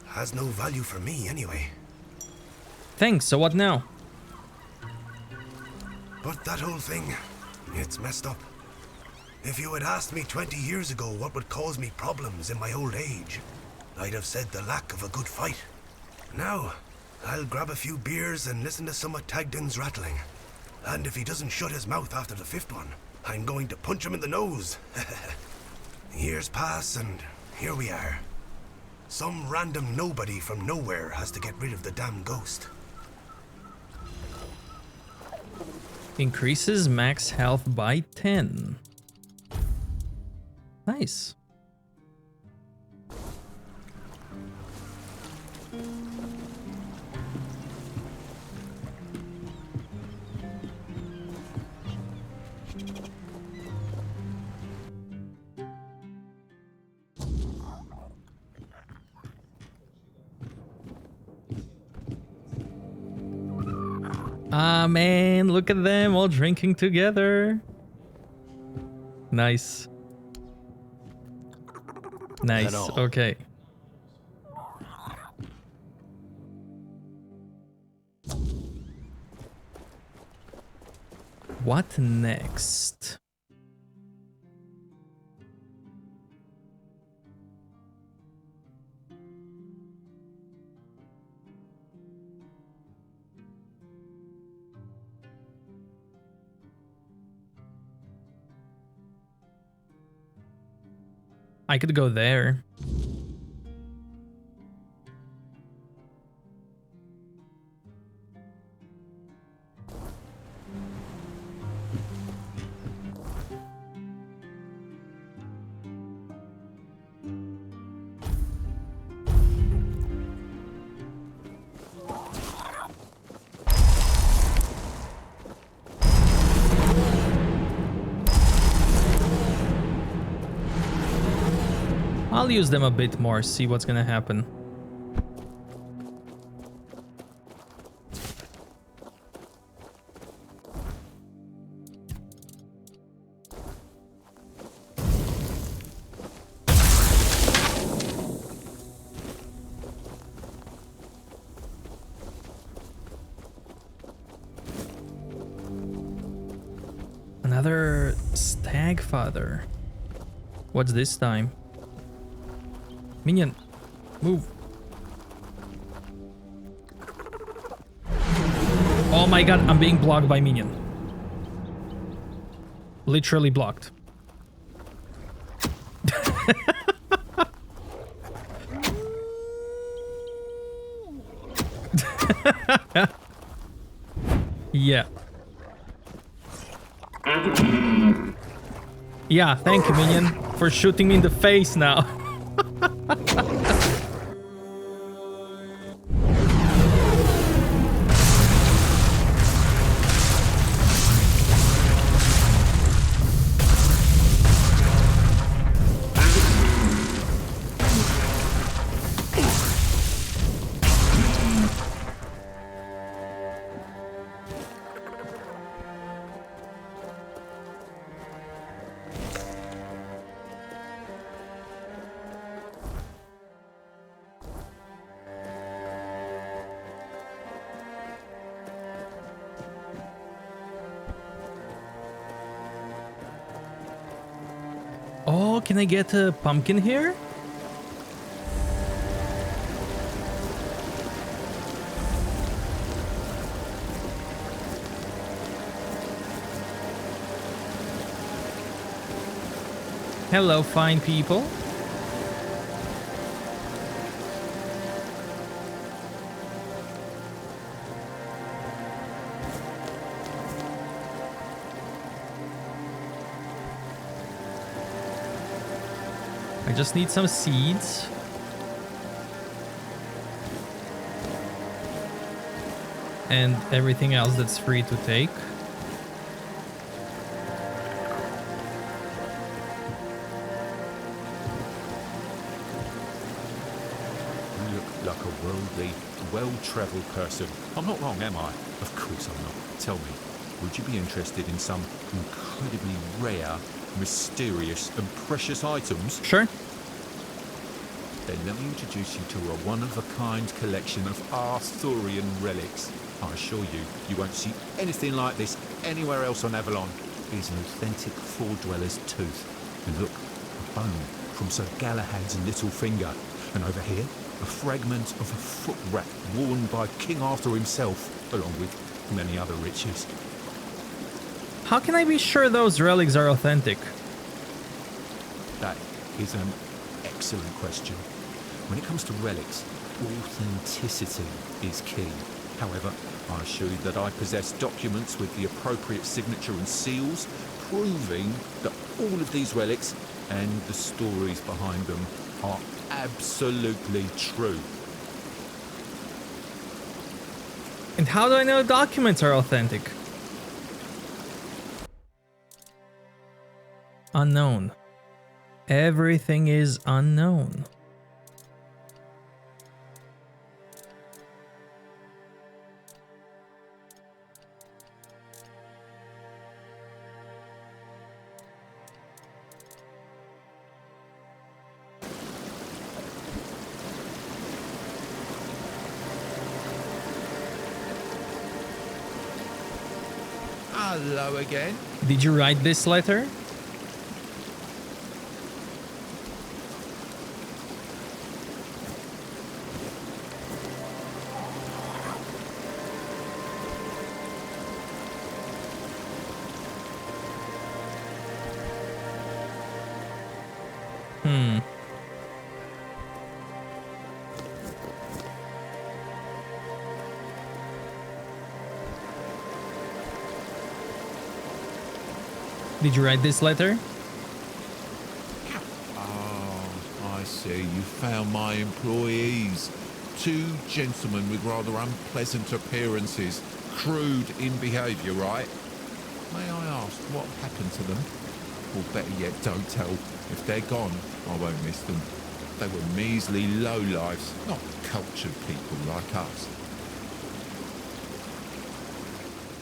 Has no value for me, anyway. Thanks, so what now? But that whole thing, it's messed up. If you had asked me 20 years ago what would cause me problems in my old age, I'd have said the lack of a good fight. Now, I'll grab a few beers and listen to some of Tagdin's rattling. And if he doesn't shut his mouth after the fifth one, I'm going to punch him in the nose. Years pass and here we are. Some random nobody from nowhere has to get rid of the damn ghost. Increases max health by 10. Nice. Ah, man, look at them all drinking together. Nice. Nice, okay. What next? I could go there. I'll use them a bit more, see what's gonna happen. Another stag father. What's this time? Minion, move. Oh my god, I'm being blocked by minion. Literally blocked. Yeah. Yeah, thank you, minion, for shooting me in the face now. Oh, can I get a pumpkin here? Hello, fine people. I just need some seeds. And everything else that's free to take. You look like a worldly, well-travelled person. I'm not wrong, am I? Of course I'm not. Tell me, would you be interested in some incredibly rare, mysterious and precious items? Sure. Then let me introduce you to a one-of-a-kind collection of Arthurian relics. I assure you, you won't see anything like this anywhere else on Avalon. Here's an authentic Four-Dweller's tooth. And look, a bone from Sir Galahad's little finger. And over here, a fragment of a foot wrap worn by King Arthur himself, along with many other riches. How can I be sure those relics are authentic? That is an excellent question. When it comes to relics, authenticity is key. However, I assure you that I possess documents with the appropriate signature and seals, proving that all of these relics and the stories behind them are absolutely true. And how do I know documents are authentic? Unknown. Everything is unknown. Hello again. Did you write this letter? Did you write this letter? Oh, I see. You found my employees. Two gentlemen with rather unpleasant appearances. Crude in behaviour, right? May I ask what happened to them? Or better yet, don't tell. If they're gone, I won't miss them. They were measly lowlifes, not cultured people like us.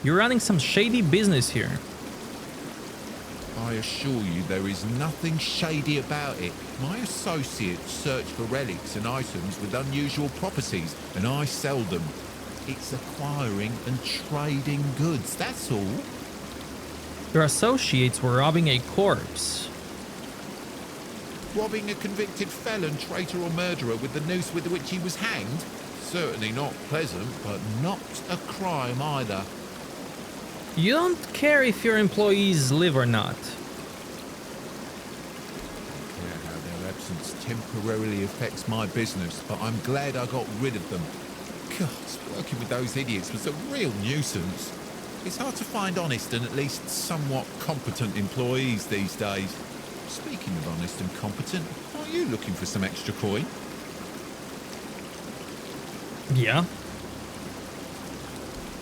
You're running some shady business here. I assure you there is nothing shady about it. My associates search for relics and items with unusual properties, and I sell them. It's acquiring and trading goods, that's all. Your associates were robbing a corpse. Robbing a convicted felon, traitor or murderer with the noose with which he was hanged? Certainly not pleasant, but not a crime either. You don't care if your employees live or not. I don't care how their absence temporarily affects my business, but I'm glad I got rid of them. God, working with those idiots was a real nuisance. It's hard to find honest and at least somewhat competent employees these days. Speaking of honest and competent, are you looking for some extra coin? Yeah.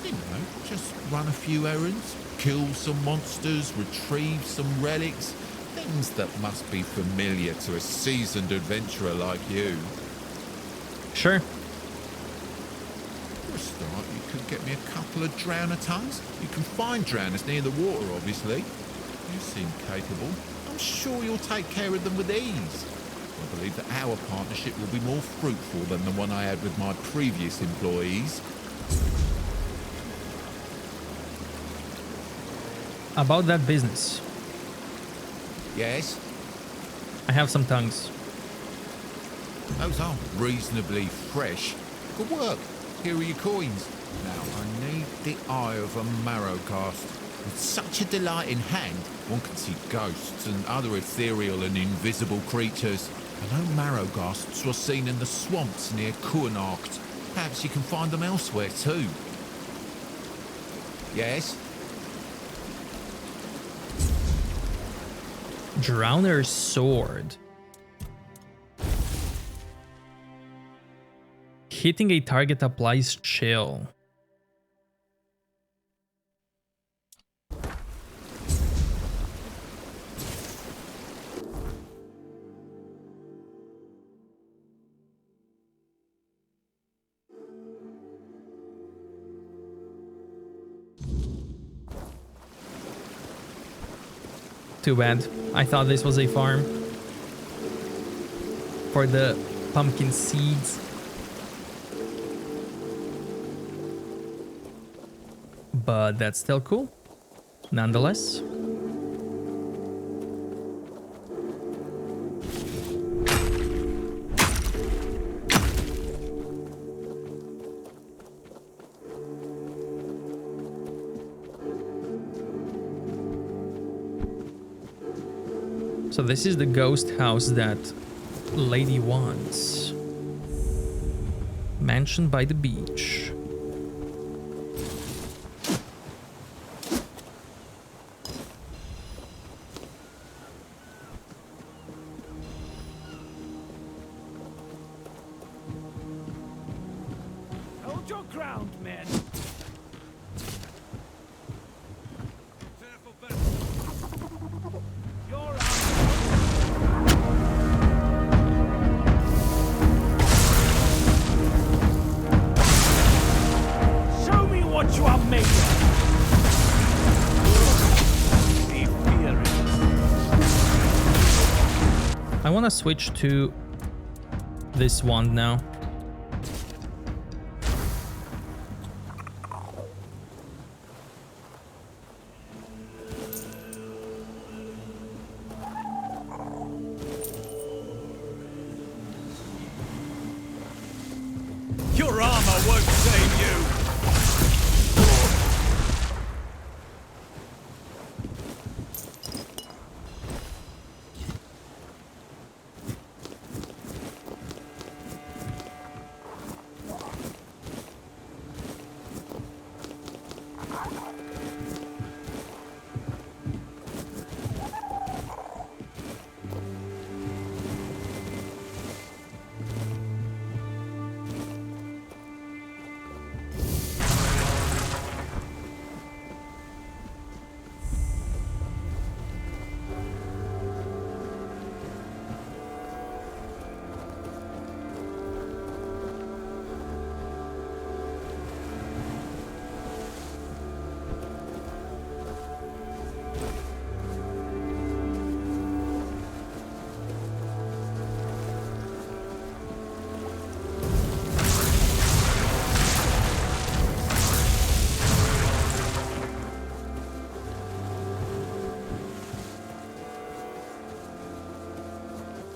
You know, just run a few errands, kill some monsters, retrieve some relics. Things that must be familiar to a seasoned adventurer like you. Sure. For a start, you could get me a couple of drowner tons. You can find drowners near the water, obviously. You seem capable. I'm sure you'll take care of them with ease. I believe that our partnership will be more fruitful than the one I had with my previous employees. About that business. Yes? I have some tongues. Those are reasonably fresh. Good work. Here are your coins. Now, I need the eye of a marrow cast. With such a delight in hand, one can see ghosts and other ethereal and invisible creatures. I know marrow ghasts were seen in the swamps near Kuanacht. Perhaps you can find them elsewhere too. Yes? Drowner's sword. Hitting a target applies chill. Too bad. I thought this was a farm for the pumpkin seeds. But that's still cool, nonetheless. So this is the ghost house that lady wants. Mansion by the beach. Hold your ground, men. You're out. Show me what you are made of. Be fearing. I want to switch to this wand now. Your armor won't save you.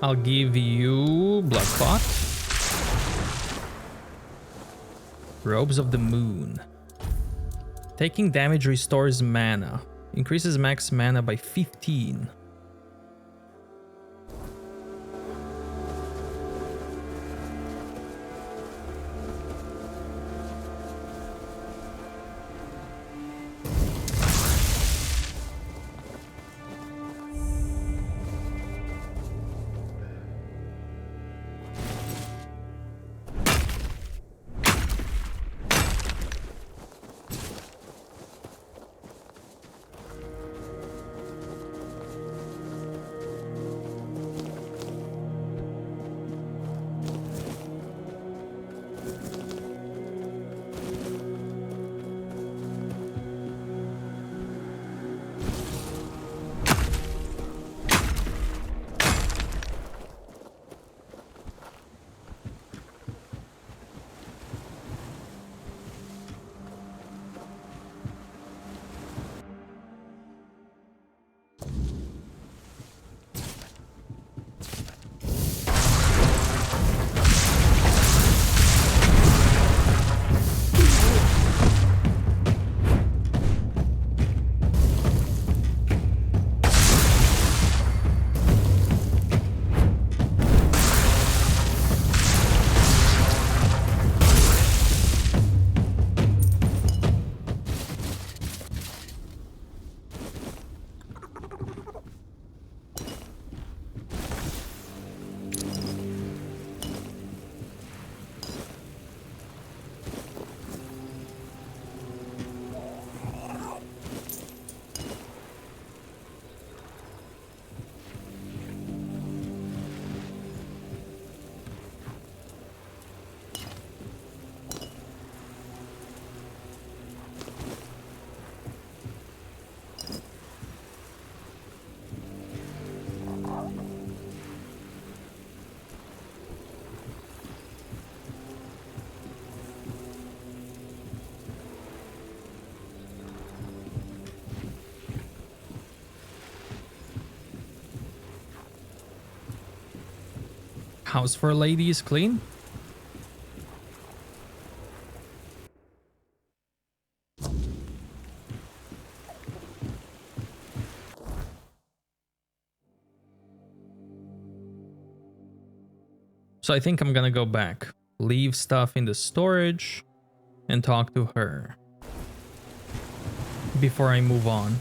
I'll give you blood pot. Robes of the Moon. Taking damage restores mana. Increases max mana by 15. house for a lady is clean. So I think I'm gonna go back, leave stuff in the storage, and talk to her before I move on.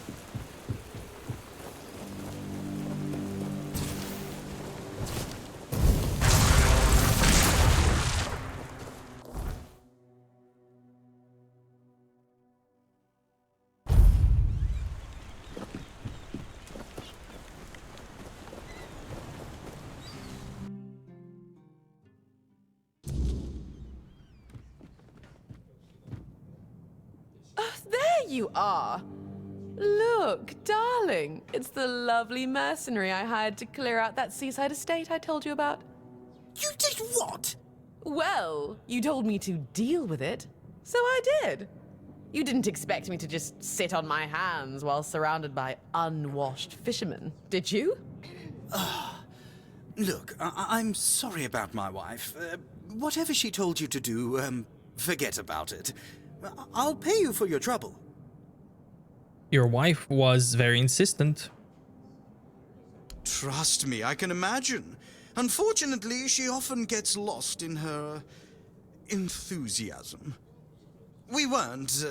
There you are. Look, darling, it's the lovely mercenary I hired to clear out that seaside estate I told you about. You did what? Well, you told me to deal with it, so I did. You didn't expect me to just sit on my hands while surrounded by unwashed fishermen, did you? Look, I'm sorry about my wife. Whatever she told you to do, forget about it. I'll pay you for your trouble. Your wife was very insistent. Trust me, I can imagine. Unfortunately, she often gets lost in her enthusiasm. We weren't,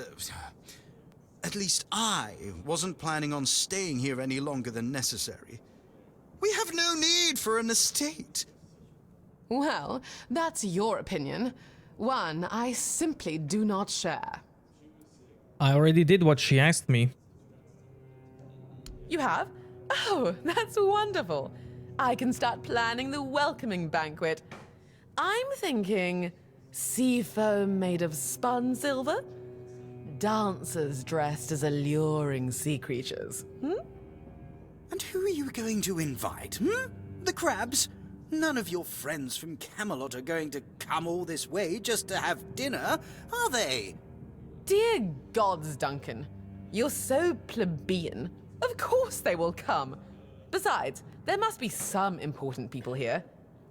at least I wasn't planning on staying here any longer than necessary. We have no need for an estate. Well, that's your opinion. One I simply do not share. I already did what she asked me. You have? Oh, that's wonderful. I can start planning the welcoming banquet. I'm thinking sea foam made of spun silver, dancers dressed as alluring sea creatures. And who are you going to invite, The crabs? None of your friends from Camelot are going to come all this way just to have dinner, are they? Dear gods, Duncan. You're so plebeian. Of course they will come. Besides, there must be some important people here.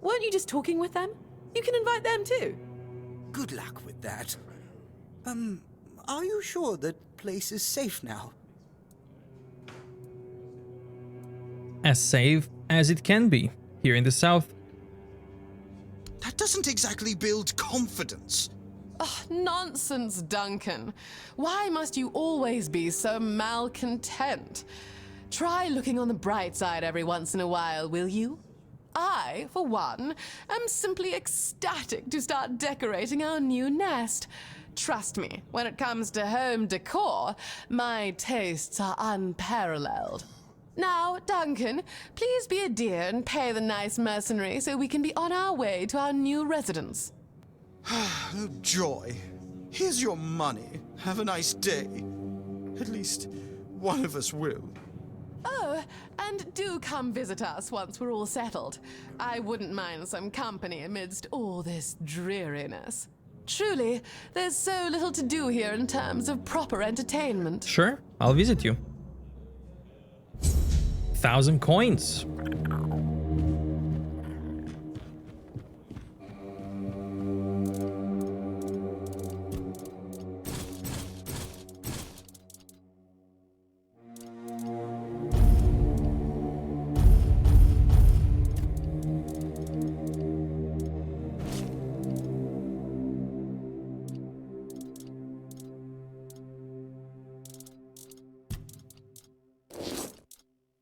Weren't you just talking with them? You can invite them too. Good luck with that. Are you sure that place is safe now? As safe as it can be here in the south. That doesn't exactly build confidence. Oh, nonsense, Duncan. Why must you always be so malcontent? Try looking on the bright side every once in a while, will you? I, for one, am simply ecstatic to start decorating our new nest. Trust me, when it comes to home decor, my tastes are unparalleled. Now, Duncan, please be a dear and pay the nice mercenary so we can be on our way to our new residence. Oh, joy. Here's your money. Have a nice day. At least one of us will. Oh, and do come visit us once we're all settled. I wouldn't mind some company amidst all this dreariness. Truly, there's so little to do here in terms of proper entertainment. Sure, I'll visit you. 1,000 coins.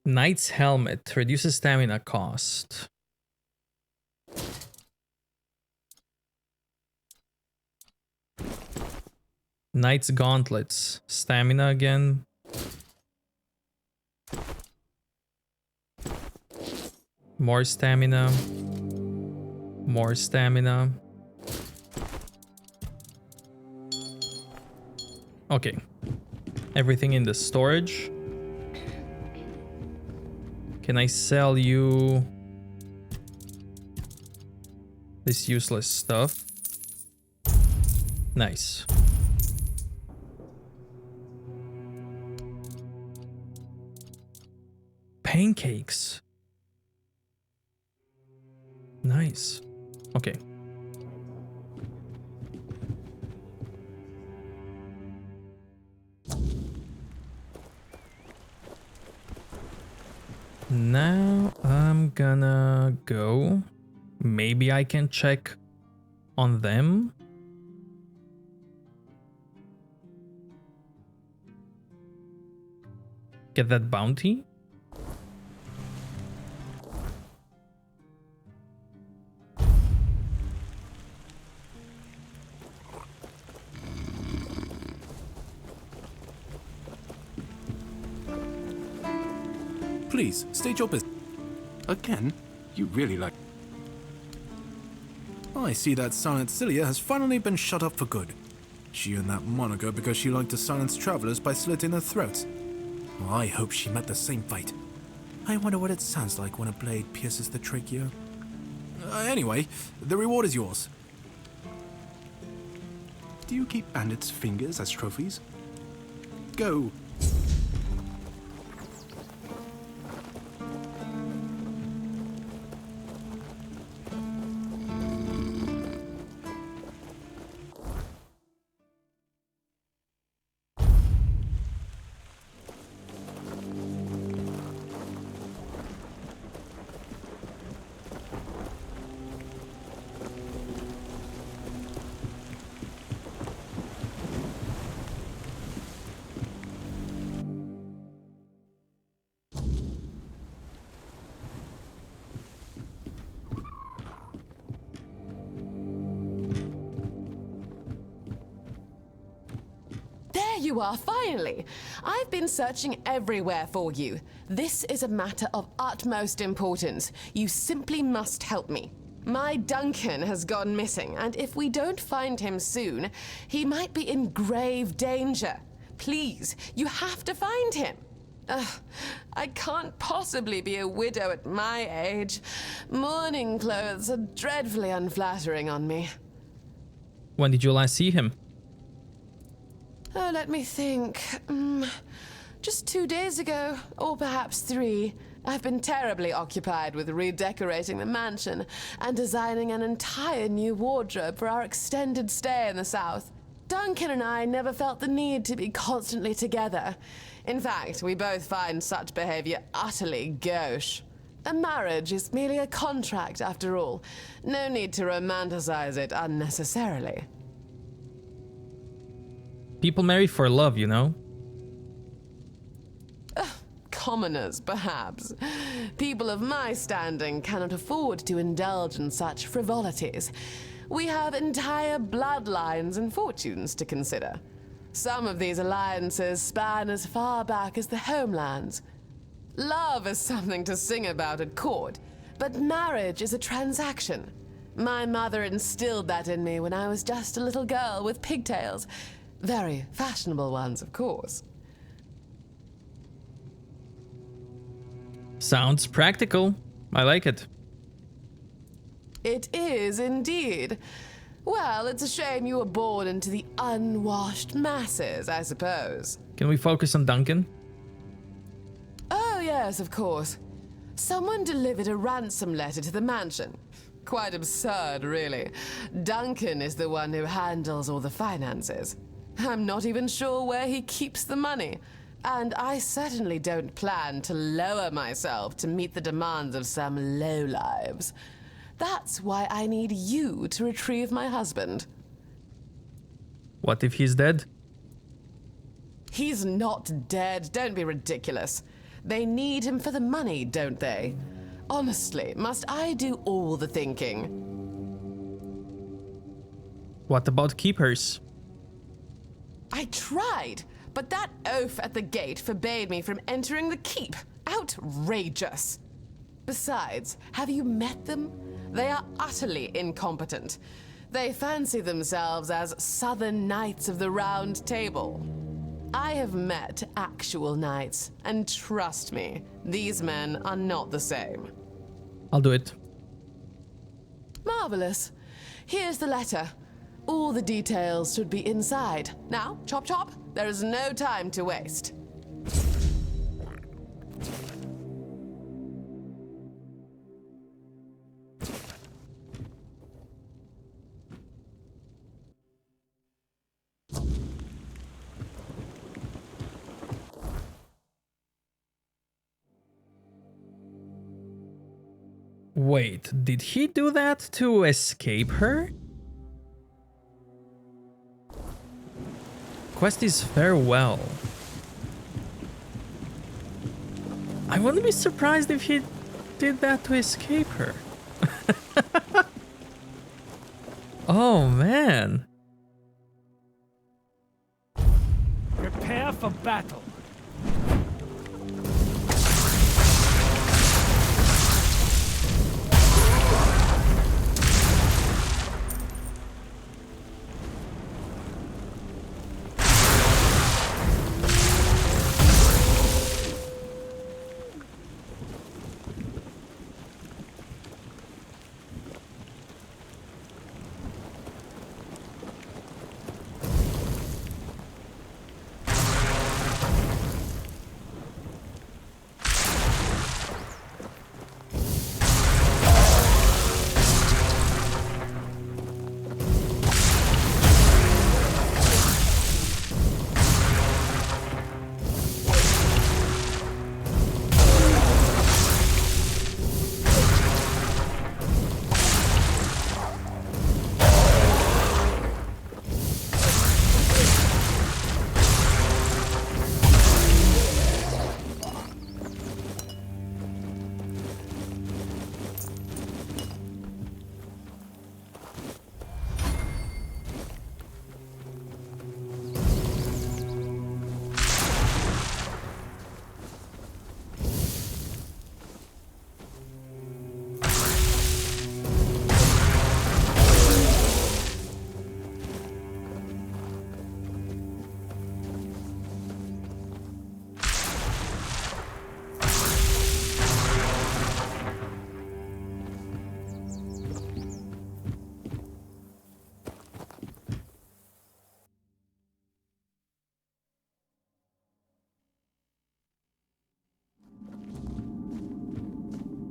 Knight's Helmet reduces stamina cost. Knight's Gauntlets. Stamina again. More stamina. More stamina. Okay. Everything in the storage. Can I sell you this useless stuff? Nice. Pancakes. Nice. Okay. Now I'm gonna go. Maybe I can check on them. Get that bounty. Please, state your business. Again? You really like... I see that Silent Cilia has finally been shut up for good. She earned that moniker because she liked to silence travelers by slitting their throats. Well, I hope she met the same fate. I wonder what it sounds like when a blade pierces the trachea. Anyway, the reward is yours. Do you keep bandits' fingers as trophies? Go. You are, finally! I've been searching everywhere for you. This is a matter of utmost importance. You simply must help me. My Duncan has gone missing, and if we don't find him soon, he might be in grave danger. Please, you have to find him. I can't possibly be a widow at my age. Mourning clothes are dreadfully unflattering on me. When did you last see him? Oh, let me think. Just 2 days ago, or perhaps 3. I've been terribly occupied with redecorating the mansion and designing an entire new wardrobe for our extended stay in the south. Duncan and I never felt the need to be constantly together. In fact, we both find such behavior utterly gauche. A marriage is merely a contract, after all. No need to romanticize it unnecessarily. People marry for love, you know? Commoners, perhaps. People of my standing cannot afford to indulge in such frivolities. We have entire bloodlines and fortunes to consider. Some of these alliances span as far back as the homelands. Love is something to sing about at court, but marriage is a transaction. My mother instilled that in me when I was just a little girl with pigtails. Very fashionable ones, of course. Sounds practical. I like it. It is indeed. Well, it's a shame you were born into the unwashed masses, I suppose. Can we focus on Duncan? Oh, yes, of course. Someone delivered a ransom letter to the mansion. Quite absurd, really. Duncan is the one who handles all the finances. I'm not even sure where he keeps the money. And I certainly don't plan to lower myself to meet the demands of some lowlives. That's why I need you to retrieve my husband. What if he's dead? He's not dead. Don't be ridiculous. They need him for the money, don't they? Honestly, must I do all the thinking? What about keepers? I tried, but that oaf at the gate forbade me from entering the keep. Outrageous. Besides, have you met them? They are utterly incompetent. They fancy themselves as Southern Knights of the Round Table. I have met actual knights, and trust me, these men are not the same. I'll do it. Marvelous. Here's the letter. All the details should be inside. Now, chop chop, there is no time to waste. Wait, did he do that to escape her? Quest is farewell. I wouldn't be surprised if he did that to escape her. Oh man. Prepare for battle.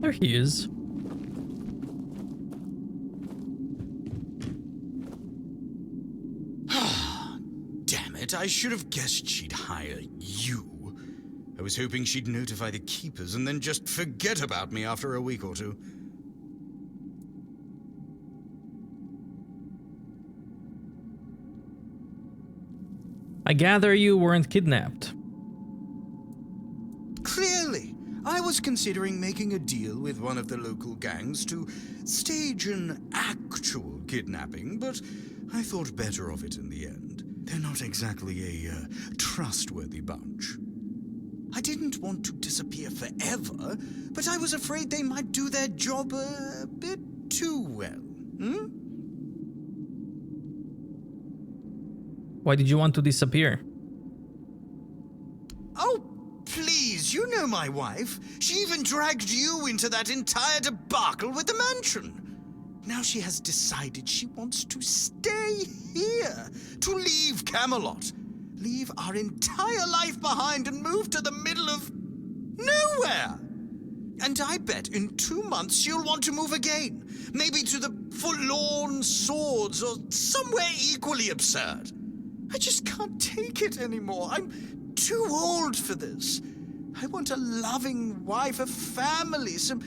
There he is. Damn it, I should have guessed she'd hire you. I was hoping she'd notify the keepers and then just forget about me after a week or two. I gather you weren't kidnapped. Clearly, I was considering making a deal with one of the local gangs to stage an actual kidnapping, but I thought better of it in the end. They're not exactly a trustworthy bunch. I didn't want to disappear forever, but I was afraid they might do their job a bit too well. Why did you want to disappear? Oh, please, you know my wife. She even dragged you into that entire debacle with the mansion. Now she has decided she wants to stay here, to leave Camelot, leave our entire life behind and move to the middle of nowhere. And I bet in 2 months she'll want to move again, maybe to the Forlorn Swords or somewhere equally absurd. I just can't take it anymore. I'm too old for this. I want a loving wife, a family, some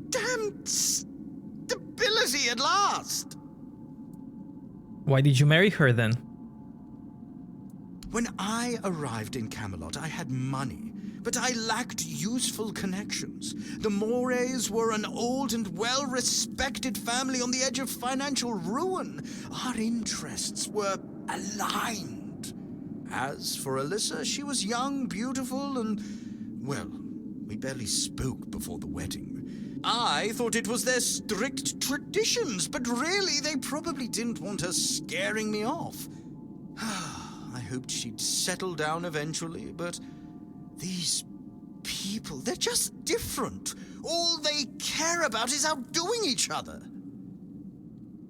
damn stability at last. Why did you marry her then? When I arrived in Camelot, I had money, but I lacked useful connections. The Morays were an old and well-respected family on the edge of financial ruin. Our interests were aligned. As for Alyssa, she was young, beautiful, and, well, we barely spoke before the wedding. I thought it was their strict traditions, but really they probably didn't want her scaring me off. I hoped she'd settle down eventually, but these people, they're just different. All they care about is outdoing each other.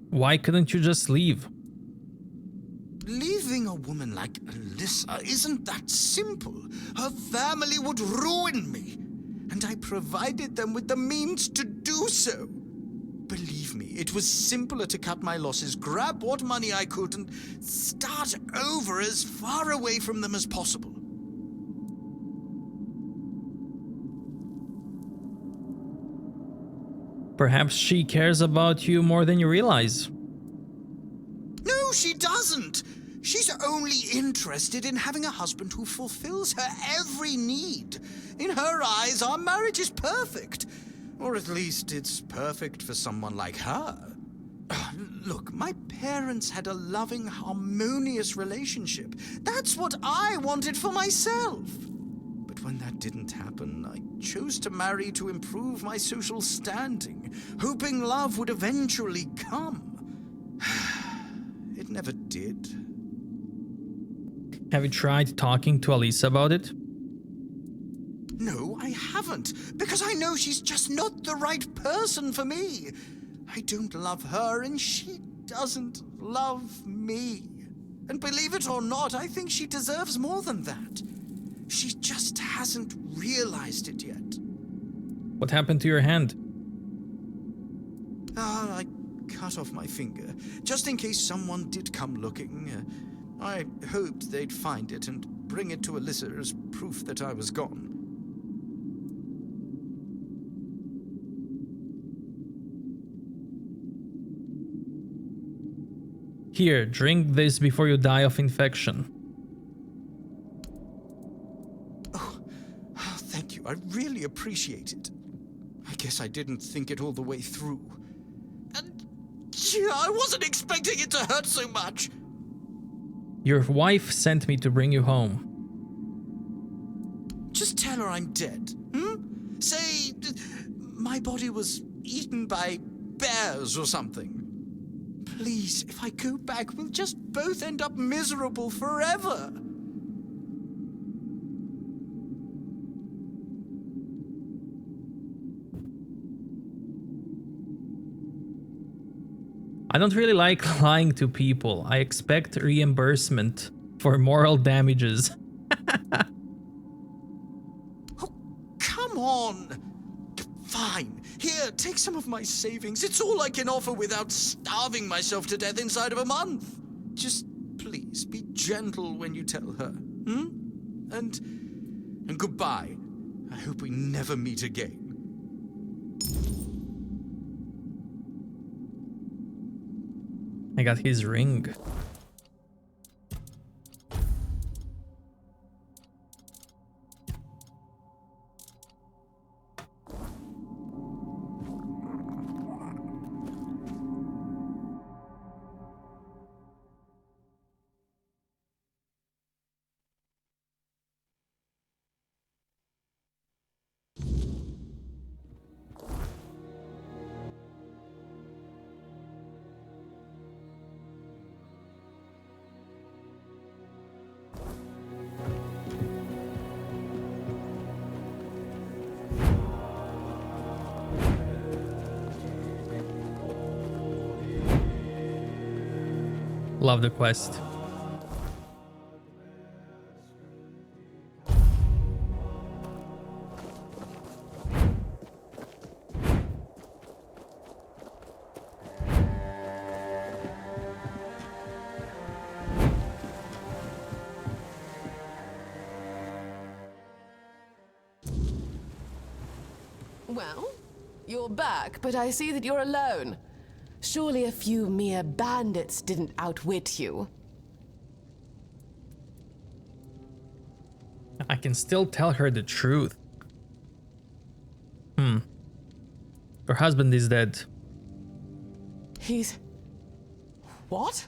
Why couldn't you just leave? Leaving a woman like Alyssa isn't that simple. Her family would ruin me, and I provided them with the means to do so. Believe me, it was simpler to cut my losses, grab what money I could, and start over as far away from them as possible. Perhaps she cares about you more than you realize. No, she doesn't. She's only interested in having a husband who fulfills her every need. In her eyes, our marriage is perfect. Or at least it's perfect for someone like her. Look, my parents had a loving, harmonious relationship. That's what I wanted for myself. But when that didn't happen, I chose to marry to improve my social standing, hoping love would eventually come. It never did. Have you tried talking to Alisa about it? No, I haven't, because I know she's just not the right person for me. I don't love her, and she doesn't love me. And believe it or not, I think she deserves more than that. She just hasn't realized it yet. What happened to your hand? I cut off my finger, just in case someone did come looking. I hoped they'd find it and bring it to Alyssa as proof that I was gone. Here, drink this before you die of infection. Oh, thank you. I really appreciate it. I guess I didn't think it all the way through. And I wasn't expecting it to hurt so much. Your wife sent me to bring you home. Just tell her I'm dead. Say my body was eaten by bears or something. Please, if I go back, we'll just both end up miserable forever. I don't really like lying to people. I expect reimbursement for moral damages. Oh, come on. Fine. Here, take some of my savings. It's all I can offer without starving myself to death inside of a month. Just please be gentle when you tell her. And goodbye. I hope we never meet again. I got his ring. Love the quest. Well, you're back, but I see that you're alone. Surely a few mere bandits didn't outwit you. I can still tell her the truth. Her husband is dead. He's... What?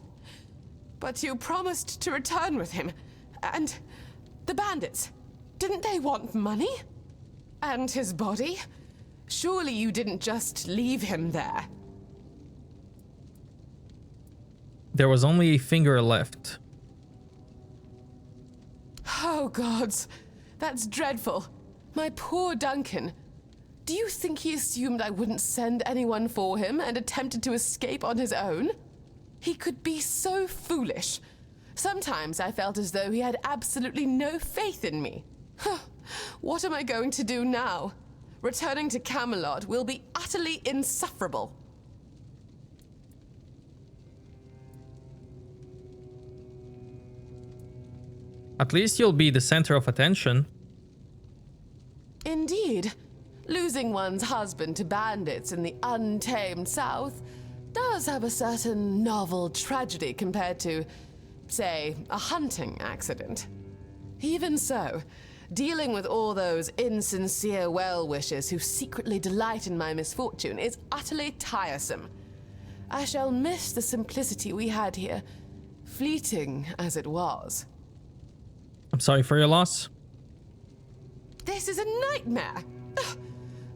But you promised to return with him. And the bandits, didn't they want money? And his body? Surely you didn't just leave him there. There was only a finger left. Oh, gods. That's dreadful. My poor Duncan. Do you think he assumed I wouldn't send anyone for him and attempted to escape on his own? He could be so foolish. Sometimes I felt as though he had absolutely no faith in me. What am I going to do now? Returning to Camelot will be utterly insufferable. At least you'll be the center of attention. Indeed. Losing one's husband to bandits in the untamed South does have a certain novel tragedy compared to, say, a hunting accident. Even so, dealing with all those insincere well-wishers who secretly delight in my misfortune is utterly tiresome. I shall miss the simplicity we had here, fleeting as it was. I'm sorry for your loss. This is a nightmare! Ugh.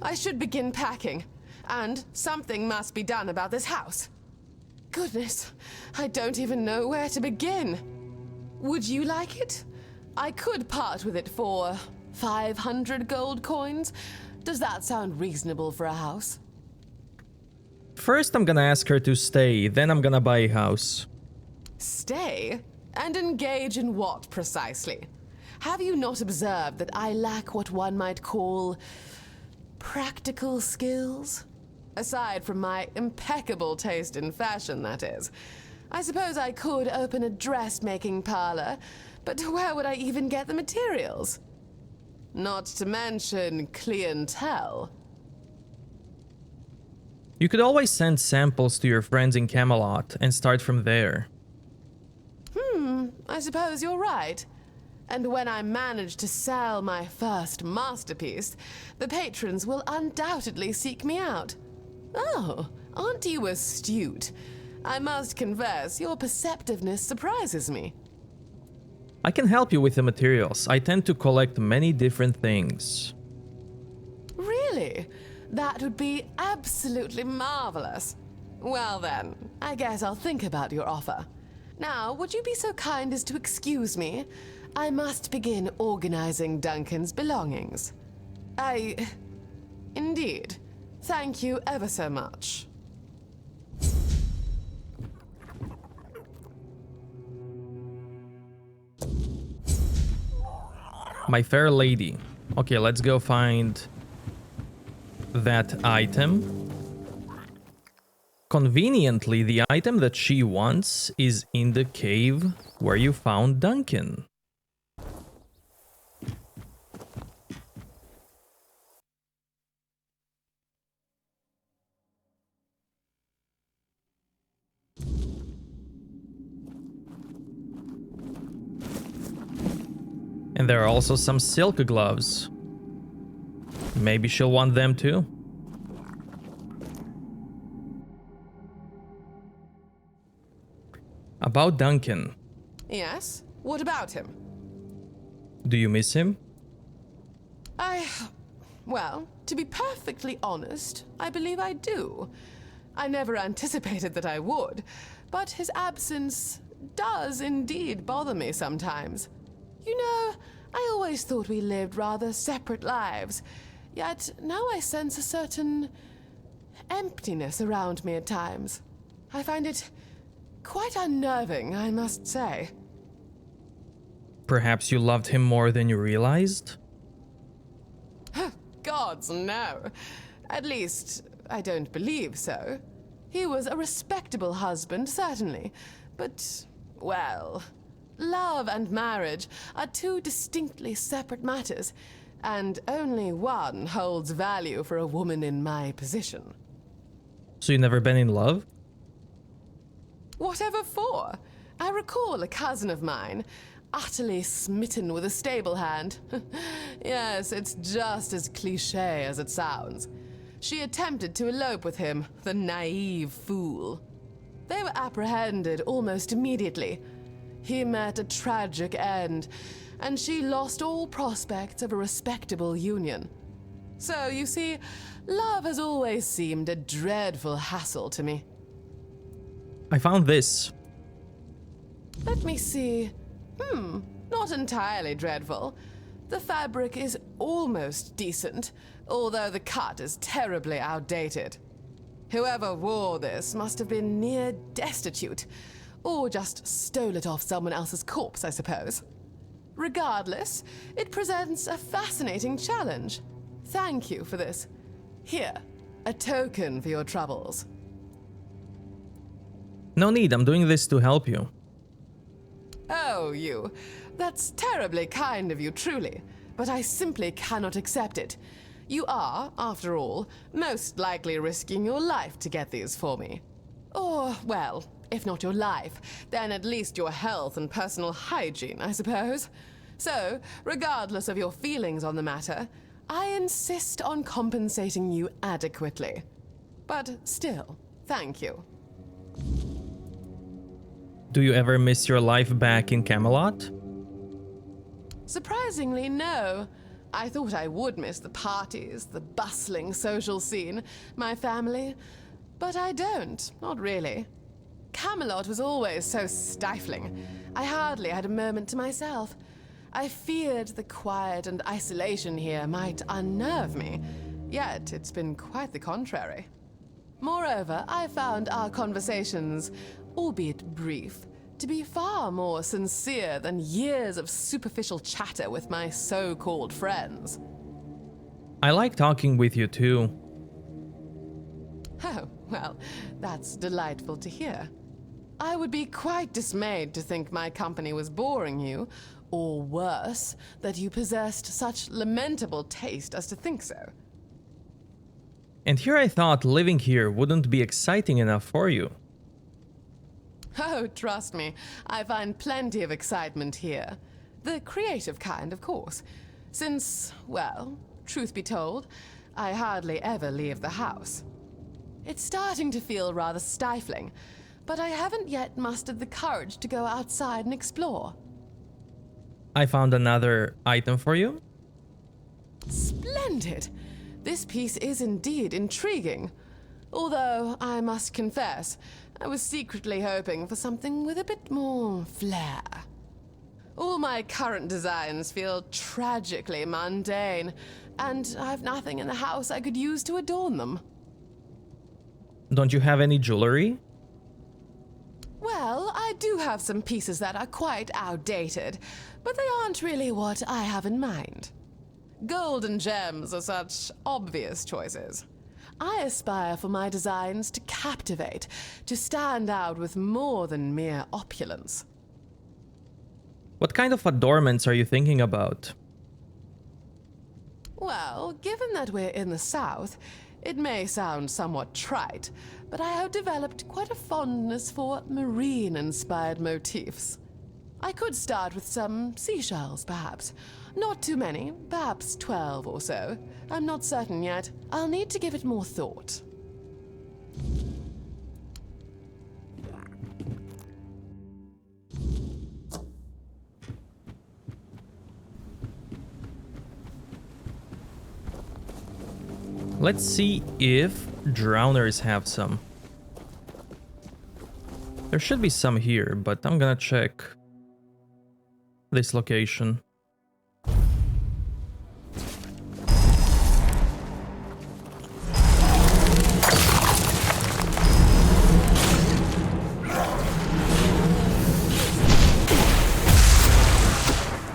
I should begin packing, and something must be done about this house. Goodness, I don't even know where to begin. Would you like it? I could part with it for 500 gold coins. Does that sound reasonable for a house? First, I'm gonna ask her to stay, then I'm gonna buy a house. Stay? And engage in what precisely? Have you not observed that I lack what one might call practical skills? Aside from my impeccable taste in fashion, that is. I suppose I could open a dressmaking parlor, but where would I even get the materials? Not to mention clientele. You could always send samples to your friends in Camelot and start from there. I suppose you're right. And when I manage to sell my first masterpiece, the patrons will undoubtedly seek me out. Oh, aren't you astute? I must confess, your perceptiveness surprises me. I can help you with the materials. I tend to collect many different things. Really? That would be absolutely marvelous. Well then, I guess I'll think about your offer. Now, would you be so kind as to excuse me? I must begin organizing Duncan's belongings. Indeed. Thank you ever so much. My fair lady. Okay, let's go find that item. Conveniently, the item that she wants is in the cave where you found Duncan. And there are also some silk gloves. Maybe she'll want them too. About Duncan. Yes? What about him? Do you miss him? Well, to be perfectly honest, I believe I do. I never anticipated that I would, but his absence does indeed bother me sometimes. You know, I always thought we lived rather separate lives, yet now I sense a certain emptiness around me at times. I find it quite unnerving, I must say. Perhaps you loved him more than you realized? Gods, no. At least, I don't believe so. He was a respectable husband, certainly, but, well, love and marriage are two distinctly separate matters, and only one holds value for a woman in my position. So you've never been in love? Whatever for? I recall a cousin of mine, utterly smitten with a stable hand. Yes, it's just as cliché as it sounds. She attempted to elope with him, the naive fool. They were apprehended almost immediately. He met a tragic end, and she lost all prospects of a respectable union. So, you see, love has always seemed a dreadful hassle to me. I found this. Let me see. Not entirely dreadful. The fabric is almost decent, although the cut is terribly outdated. Whoever wore this must have been near destitute, or just stole it off someone else's corpse, I suppose. Regardless, it presents a fascinating challenge. Thank you for this. Here, a token for your troubles. No need, I'm doing this to help you. Oh, you. That's terribly kind of you, truly. But I simply cannot accept it. You are, after all, most likely risking your life to get these for me. Or, well, if not your life, then at least your health and personal hygiene, I suppose. So, regardless of your feelings on the matter, I insist on compensating you adequately. But still, thank you. Do you ever miss your life back in Camelot? Surprisingly, no. I thought I would miss the parties, the bustling social scene, my family, but I don't, not really. Camelot was always so stifling. I hardly had a moment to myself. I feared the quiet and isolation here might unnerve me, yet it's been quite the contrary. Moreover, I found our conversations, albeit brief, to be far more sincere than years of superficial chatter with my so-called friends. I like talking with you too. Oh, well, that's delightful to hear. I would be quite dismayed to think my company was boring you, or worse, that you possessed such lamentable taste as to think so. And here I thought living here wouldn't be exciting enough for you. Oh, trust me, I find plenty of excitement here. The creative kind, of course. Since, well, truth be told, I hardly ever leave the house. It's starting to feel rather stifling, but I haven't yet mustered the courage to go outside and explore. I found another item for you. Splendid! This piece is indeed intriguing. Although, I must confess, I was secretly hoping for something with a bit more flair. All my current designs feel tragically mundane, and I've nothing in the house I could use to adorn them. Don't you have any jewelry? Well, I do have some pieces that are quite outdated, but they aren't really what I have in mind. Gold and gems are such obvious choices. I aspire for my designs to captivate, to stand out with more than mere opulence. What kind of adornments are you thinking about? Well, given that we're in the South, it may sound somewhat trite, but I have developed quite a fondness for marine-inspired motifs. I could start with some seashells, perhaps. Not too many, perhaps 12 or so. I'm not certain yet. I'll need to give it more thought. Let's see if drowners have some. There should be some here, but I'm gonna check this location.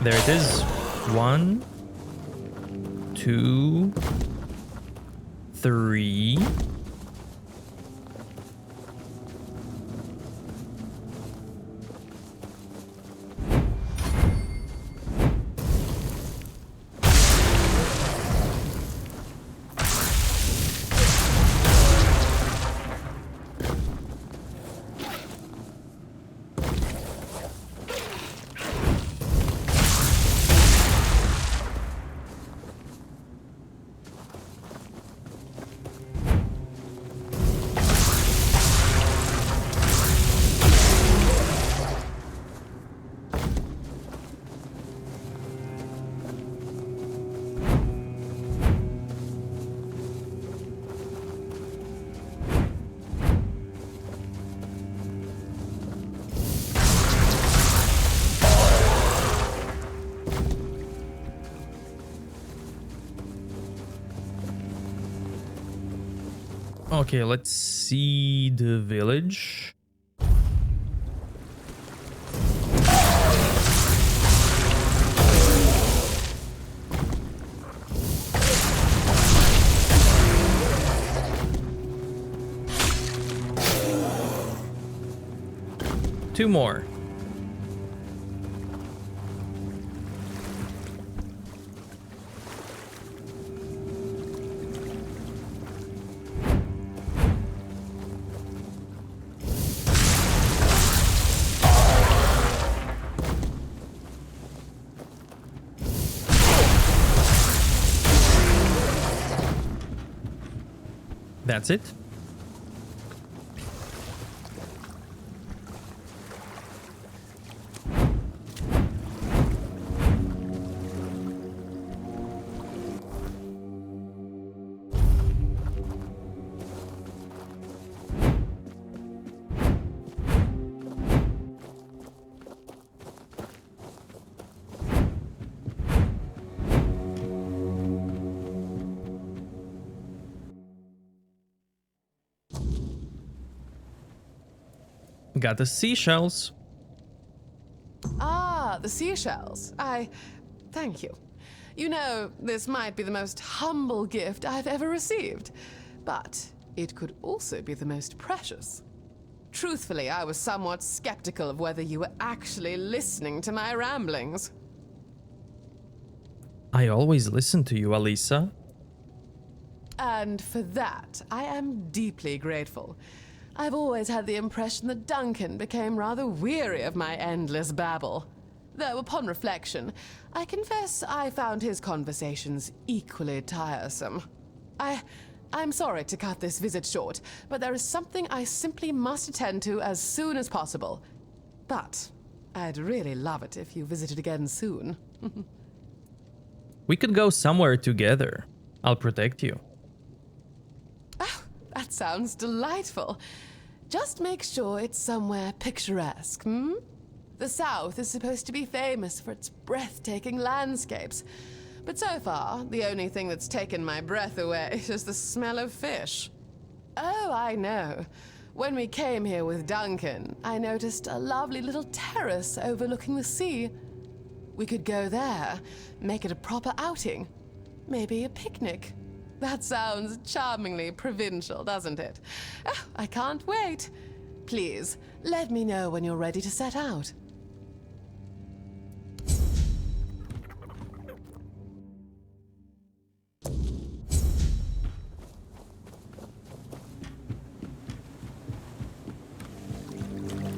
There it is. 1, 2, 3. Okay, let's see the village. Two more. That's it? Got the seashells. Ah, the seashells. Thank you. You know, this might be the most humble gift I've ever received, but it could also be the most precious. Truthfully, I was somewhat skeptical of whether you were actually listening to my ramblings. I always listen to you, Alisa. And for that, I am deeply grateful. I've always had the impression that Duncan became rather weary of my endless babble. Though, upon reflection, I confess I found his conversations equally tiresome. I'm sorry to cut this visit short, but there is something I simply must attend to as soon as possible. But I'd really love it if you visited again soon. We could go somewhere together. I'll protect you. Oh, that sounds delightful. Just make sure it's somewhere picturesque, hmm? The South is supposed to be famous for its breathtaking landscapes. But so far, the only thing that's taken my breath away is the smell of fish. Oh, I know. When we came here with Duncan, I noticed a lovely little terrace overlooking the sea. We could go there, make it a proper outing. Maybe a picnic. That sounds charmingly provincial, doesn't it? Oh, I can't wait. Please, let me know when you're ready to set out.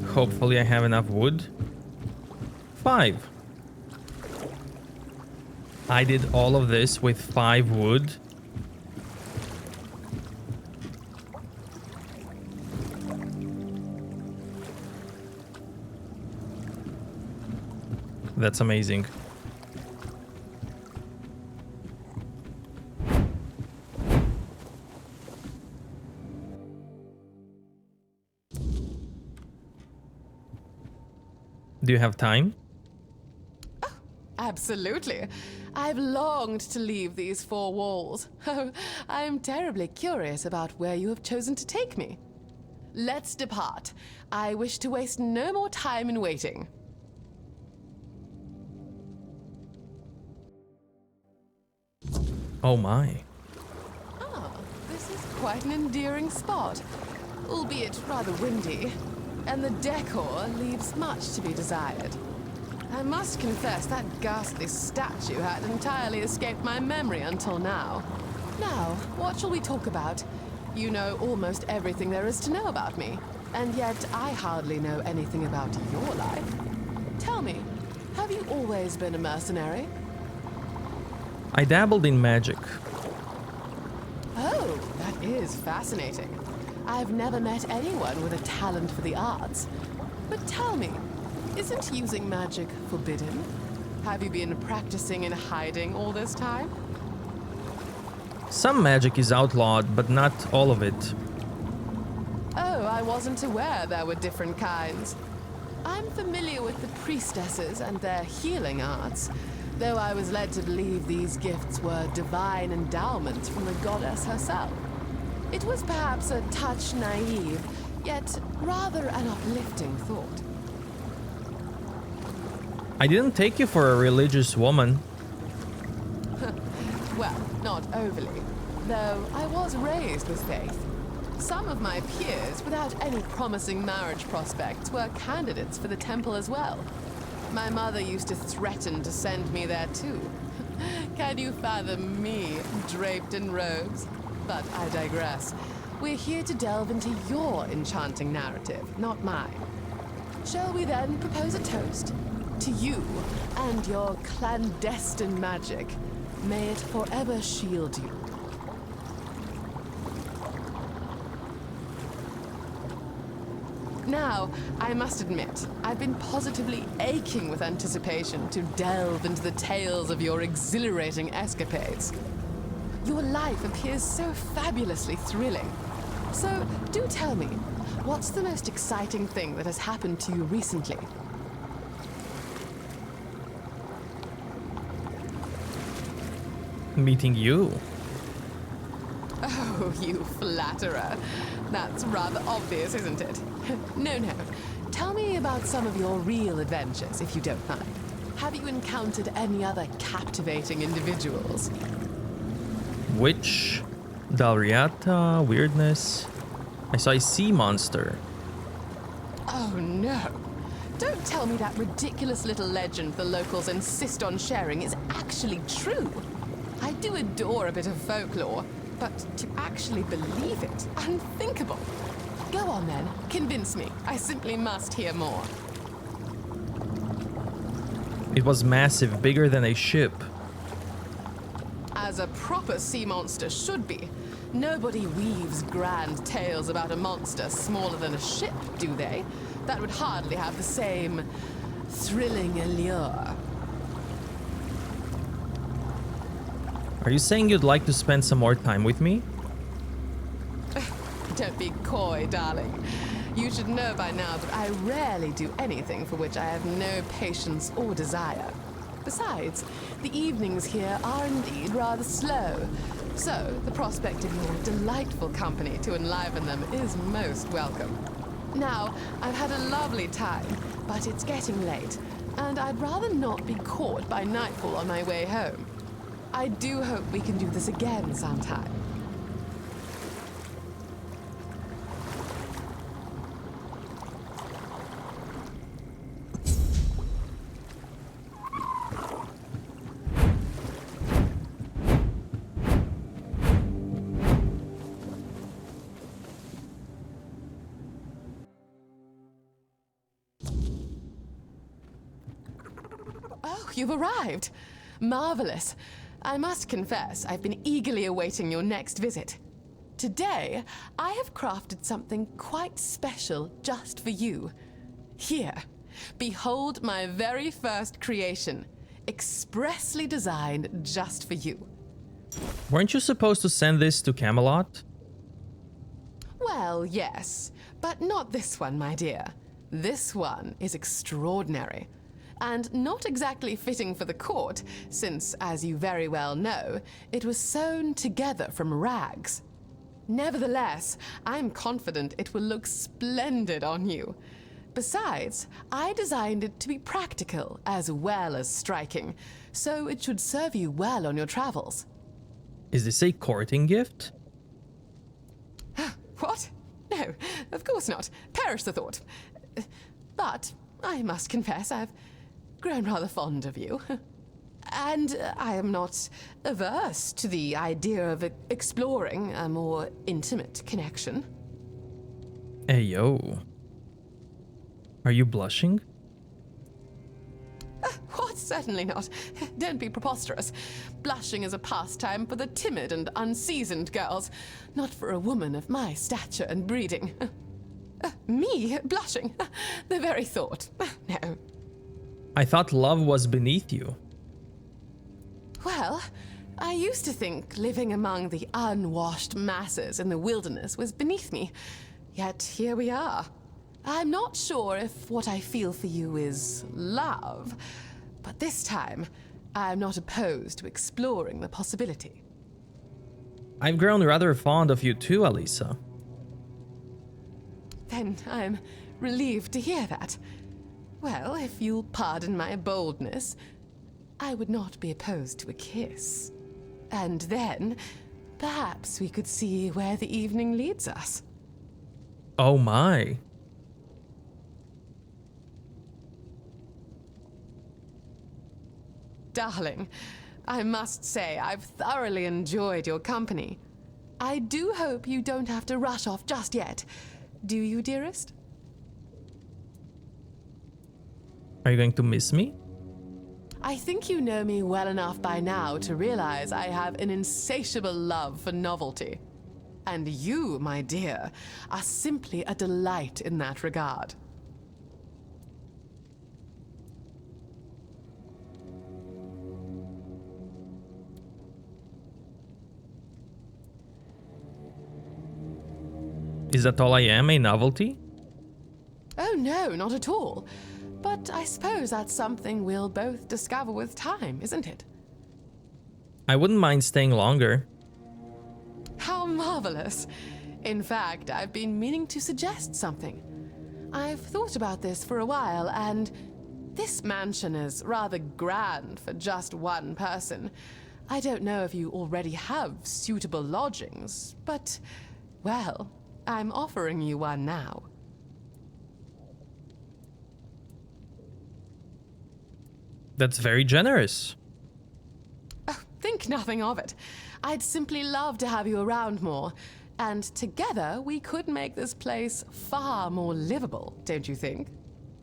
Hopefully I have enough wood. 5. I did all of this with 5 wood. That's amazing. Do you have time? Oh, absolutely. I've longed to leave these 4 walls. Oh, I am terribly curious about where you have chosen to take me. Let's depart. I wish to waste no more time in waiting. Oh my. Ah, this is quite an endearing spot, albeit rather windy, and the decor leaves much to be desired. I must confess that ghastly statue had entirely escaped my memory until now. Now, what shall we talk about? You know almost everything there is to know about me, and yet I hardly know anything about your life. Tell me, have you always been a mercenary? I dabbled in magic. Oh, that is fascinating. I've never met anyone with a talent for the arts. But tell me, isn't using magic forbidden? Have you been practicing in hiding all this time? Some magic is outlawed, but not all of it. Oh, I wasn't aware there were different kinds. I'm familiar with the priestesses and their healing arts, though I was led to believe these gifts were divine endowments from the goddess herself. It was perhaps a touch naive, yet rather an uplifting thought. I didn't take you for a religious woman. Well, not overly, though I was raised with faith. Some of my peers, without any promising marriage prospects, were candidates for the temple as well. My mother used to threaten to send me there too. Can you fathom me, draped in robes? But I digress. We're here to delve into your enchanting narrative, not mine. Shall we then propose a toast? To you and your clandestine magic. May it forever shield you. Now, I must admit, I've been positively aching with anticipation to delve into the tales of your exhilarating escapades. Your life appears so fabulously thrilling. So, do tell me, what's the most exciting thing that has happened to you recently? Meeting you. Oh, you flatterer. That's rather obvious, isn't it? No. Tell me about some of your real adventures, if you don't mind. Have you encountered any other captivating individuals? Witch, Dalriata, weirdness. I saw a sea monster. Oh, no. Don't tell me that ridiculous little legend the locals insist on sharing is actually true. I do adore a bit of folklore, but to actually believe it, unthinkable. Go on then, convince me. I simply must hear more. It was massive, bigger than a ship. As a proper sea monster should be. Nobody weaves grand tales about a monster smaller than a ship, do they? That would hardly have the same thrilling allure. Are you saying you'd like to spend some more time with me? Don't be coy, darling. You should know by now that I rarely do anything for which I have no patience or desire. Besides, the evenings here are indeed rather slow, so the prospect of your delightful company to enliven them is most welcome. Now, I've had a lovely time, but it's getting late, and I'd rather not be caught by nightfall on my way home. I do hope we can do this again sometime. Oh, you've arrived. Marvelous. I must confess, I've been eagerly awaiting your next visit. Today, I have crafted something quite special just for you. Here, behold my very first creation, expressly designed just for you. Weren't you supposed to send this to Camelot? Well, yes, but not this one, my dear. This one is extraordinary. And not exactly fitting for the court, since, as you very well know, it was sewn together from rags. Nevertheless, I'm confident it will look splendid on you. Besides, I designed it to be practical as well as striking, so it should serve you well on your travels. Is this a courting gift? What? No, of course not. Perish the thought. But I must confess I've grown rather fond of you. And I am not averse to the idea of exploring a more intimate connection. Hey, yo. Are you blushing? What? Certainly not. Don't be preposterous. Blushing is a pastime for the timid and unseasoned girls, not for a woman of my stature and breeding. Me blushing? The very thought. No. I thought love was beneath you. Well, I used to think living among the unwashed masses in the wilderness was beneath me. Yet here we are. I'm not sure if what I feel for you is love, but this time, I'm not opposed to exploring the possibility. I've grown rather fond of you too, Alisa. Then I'm relieved to hear that. Well, if you'll pardon my boldness, I would not be opposed to a kiss. And then, perhaps we could see where the evening leads us. Oh my. Darling, I must say I've thoroughly enjoyed your company. I do hope you don't have to rush off just yet. Do you, dearest? Are you going to miss me? I think you know me well enough by now to realize I have an insatiable love for novelty. And you, my dear, are simply a delight in that regard. Is that all I am, a novelty? Oh no, not at all. But I suppose that's something we'll both discover with time, isn't it? I wouldn't mind staying longer. How marvelous. In fact, I've been meaning to suggest something. I've thought about this for a while, and this mansion is rather grand for just one person. I don't know if you already have suitable lodgings, but, well, I'm offering you one now. That's very generous. Oh, think nothing of it. I'd simply love to have you around more, and together we could make this place far more livable, don't you think?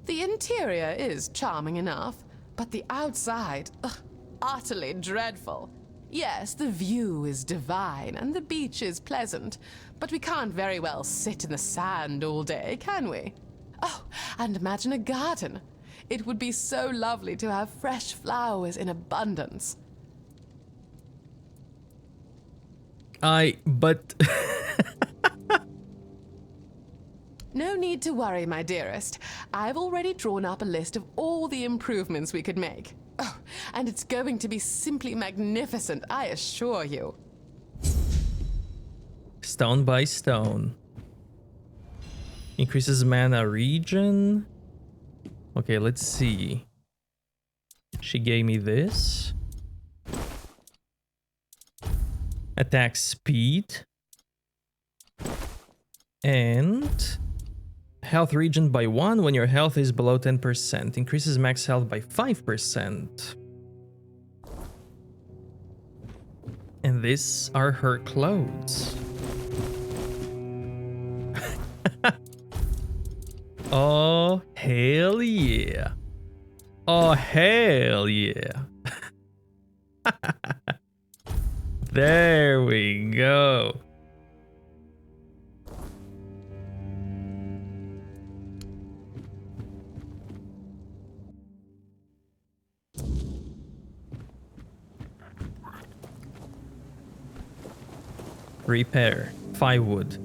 The interior is charming enough, but the outside, utterly dreadful. Yes, the view is divine and the beach is pleasant, but we can't very well sit in the sand all day, can we? Oh, and imagine a garden. It would be so lovely to have fresh flowers in abundance. But... No need to worry, my dearest. I've already drawn up a list of all the improvements we could make. Oh, and it's going to be simply magnificent, I assure you. Stone by stone. Increases mana regen. Okay, let's see. She gave me this. Attack speed. And health regen by 1 when your health is below 10%. Increases max health by 5%. And these are her clothes. Oh, hell yeah. Oh, hell yeah. There we go. Repair. 5 wood.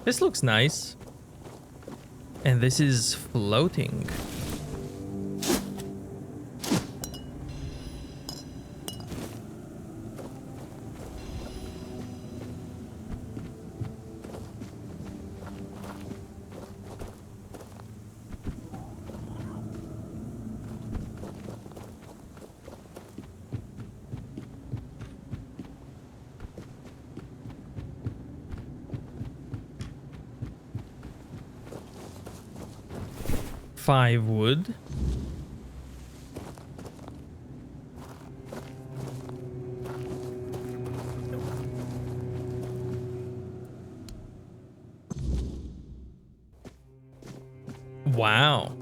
This looks nice. And this is floating. Five wood. Wow.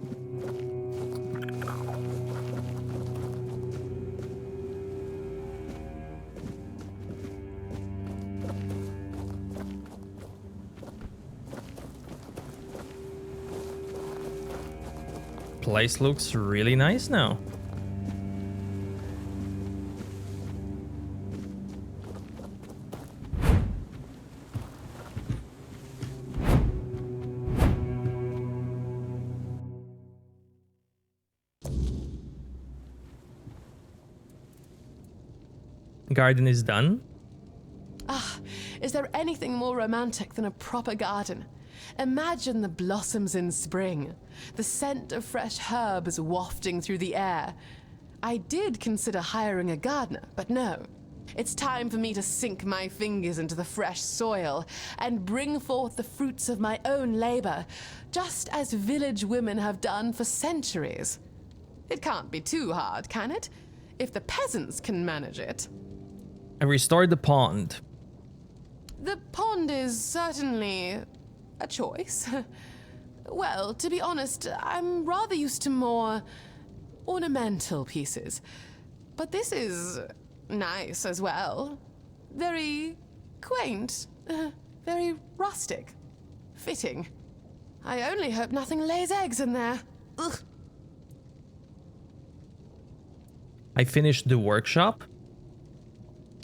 Place looks really nice now. Garden is done. Ah, is there anything more romantic than a proper garden? Imagine the blossoms in spring, the scent of fresh herbs wafting through the air. I did consider hiring a gardener, but no. It's time for me to sink my fingers into the fresh soil and bring forth the fruits of my own labor, just as village women have done for centuries. It can't be too hard, can it? If the peasants can manage it. I restored the pond. The pond is certainly a choice. Well, to be honest, I'm rather used to more ornamental pieces. But this is nice as well. Very quaint, very rustic, fitting. I only hope nothing lays eggs in there. Ugh. I finished the workshop.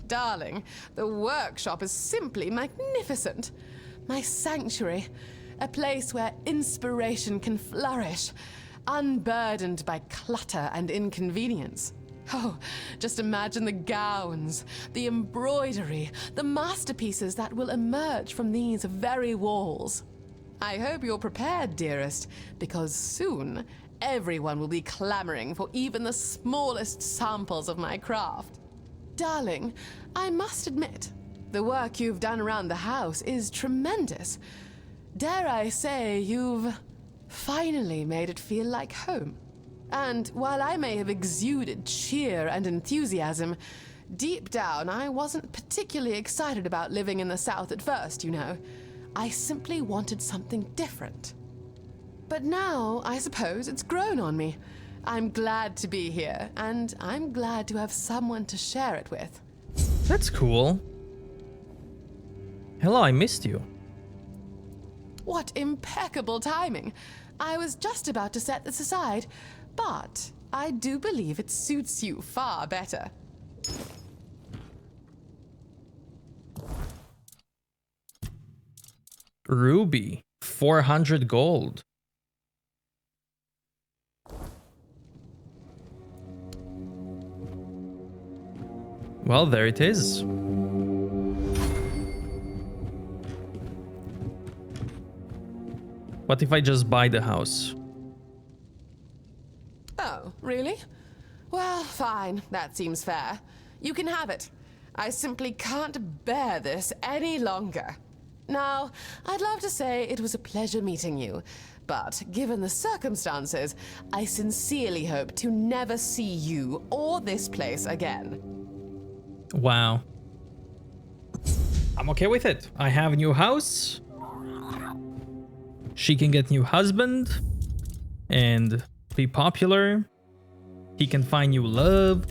Darling, the workshop is simply magnificent. My sanctuary, a place where inspiration can flourish, unburdened by clutter and inconvenience. Oh, just imagine the gowns, the embroidery, the masterpieces that will emerge from these very walls. I hope you're prepared, dearest, because soon everyone will be clamoring for even the smallest samples of my craft. Darling, I must admit, the work you've done around the house is tremendous. Dare I say, you've finally made it feel like home. And while I may have exuded cheer and enthusiasm, deep down I wasn't particularly excited about living in the South at first, you know. I simply wanted something different. But now, I suppose it's grown on me. I'm glad to be here, and I'm glad to have someone to share it with. That's cool. Hello, I missed you. What impeccable timing. I was just about to set this aside, but I do believe it suits you far better. Ruby, 400 gold. Well, there it is. What if I just buy the house? Oh, really? Well, fine. That seems fair. You can have it. I simply can't bear this any longer. Now, I'd love to say it was a pleasure meeting you, but given the circumstances, I sincerely hope to never see you or this place again. Wow. I'm okay with it. I have a new house. She can get new husband and be popular. He can find new love.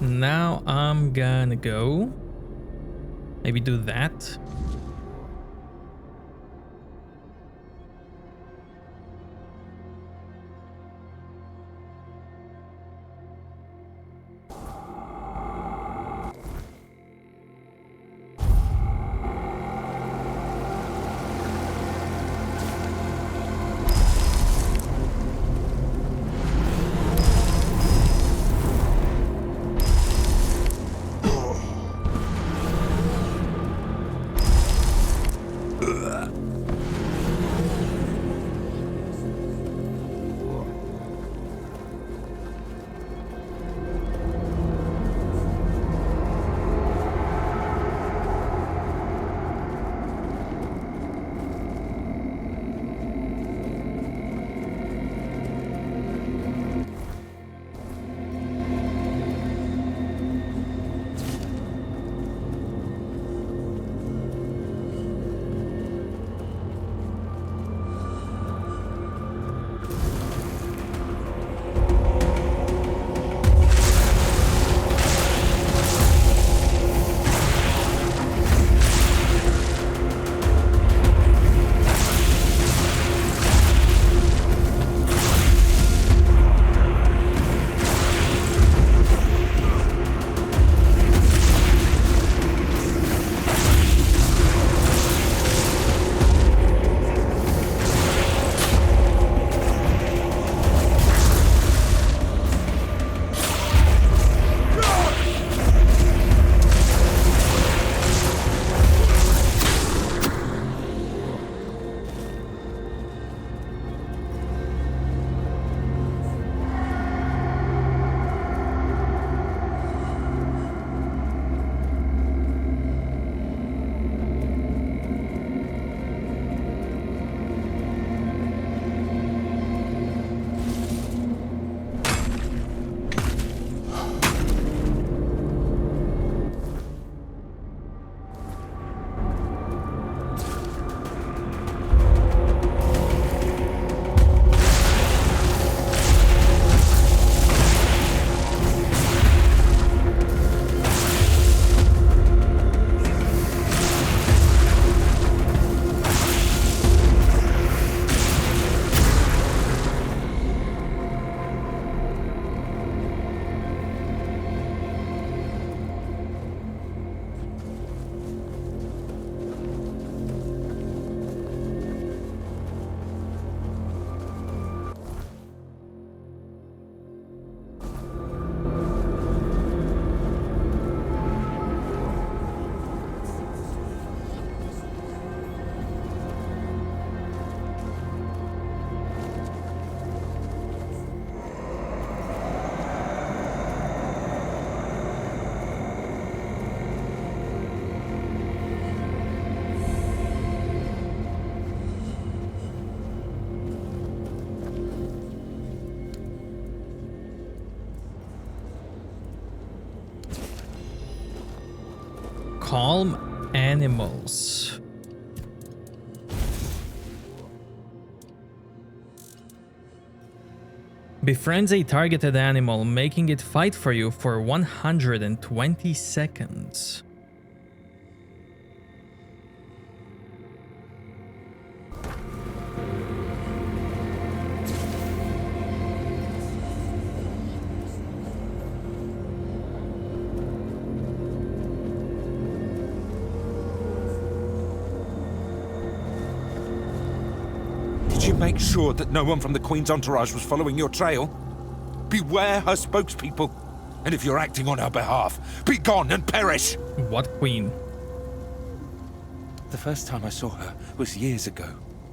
Now I'm gonna go. Maybe do that. Calm animals. Befriends a targeted animal, making it fight for you for 120 seconds. Did you make sure that no one from the Queen's entourage was following your trail? Beware her spokespeople. And if you're acting on her behalf, be gone and perish! What Queen? The first time I saw her was years ago,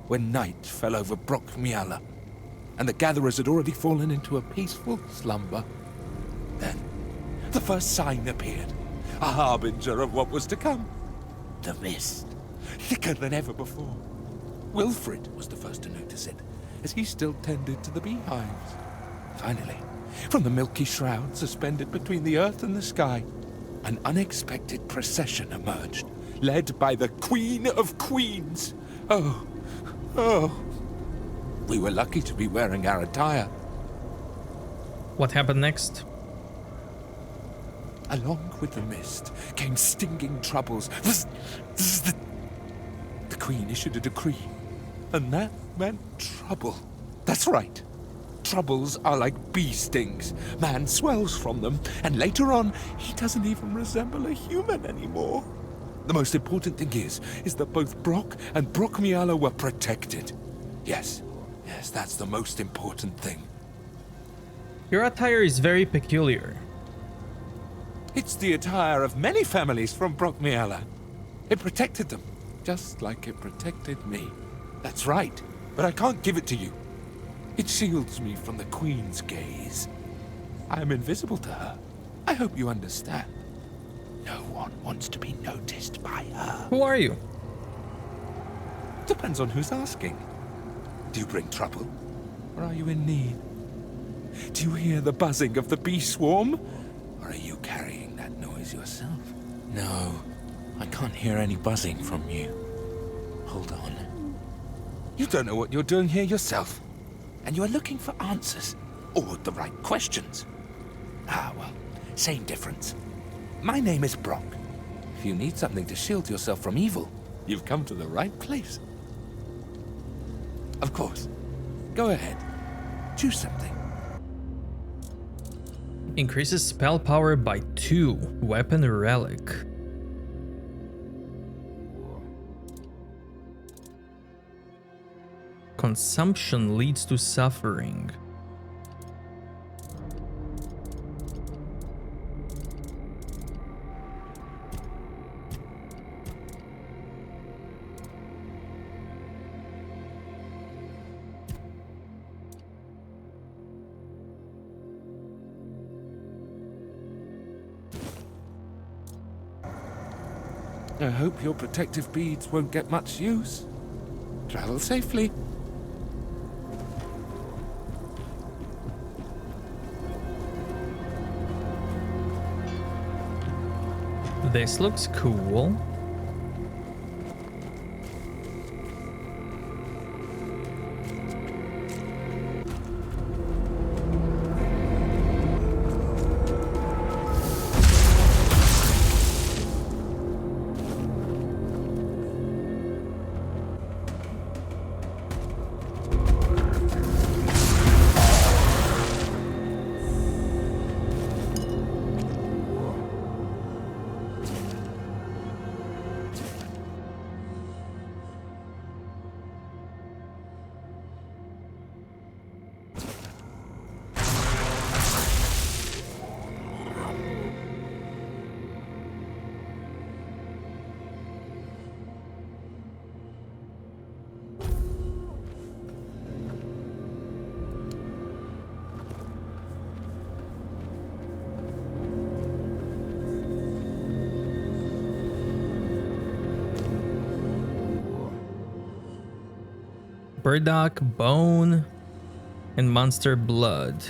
when night fell over Brockmiala, and the gatherers had already fallen into a peaceful slumber. Then, the first sign appeared, a harbinger of what was to come. The mist, thicker than ever before. Wilfred was the first to notice it, as he still tended to the beehives. Finally, from the milky shroud suspended between the earth and the sky, an unexpected procession emerged, led by the Queen of Queens. Oh. We were lucky to be wearing our attire. What happened next? Along with the mist came stinging troubles. The Queen issued a decree, and that meant trouble. That's right. Troubles are like bee stings. Man swells from them, and later on, he doesn't even resemble a human anymore. The most important thing is that both Brock and Brockmiala were protected. Yes, that's the most important thing. Your attire is very peculiar. It's the attire of many families from Brockmiala. It protected them, just like it protected me. That's right, but I can't give it to you. It shields me from the Queen's gaze. I am invisible to her. I hope you understand. No one wants to be noticed by her. Who are you? Depends on who's asking. Do you bring trouble? Or are you in need? Do you hear the buzzing of the bee swarm? Or are you carrying that noise yourself? No, I can't hear any buzzing from you. Hold on. You don't know what you're doing here yourself. And you are looking for answers. Or the right questions. Well, same difference. My name is Brock. If you need something to shield yourself from evil, you've come to the right place. Of course. Go ahead. Choose something. Increases spell power by 2. Weapon relic. Consumption leads to suffering. I hope your protective beads won't get much use. Travel safely. This looks cool. Burdock, bone, and monster blood.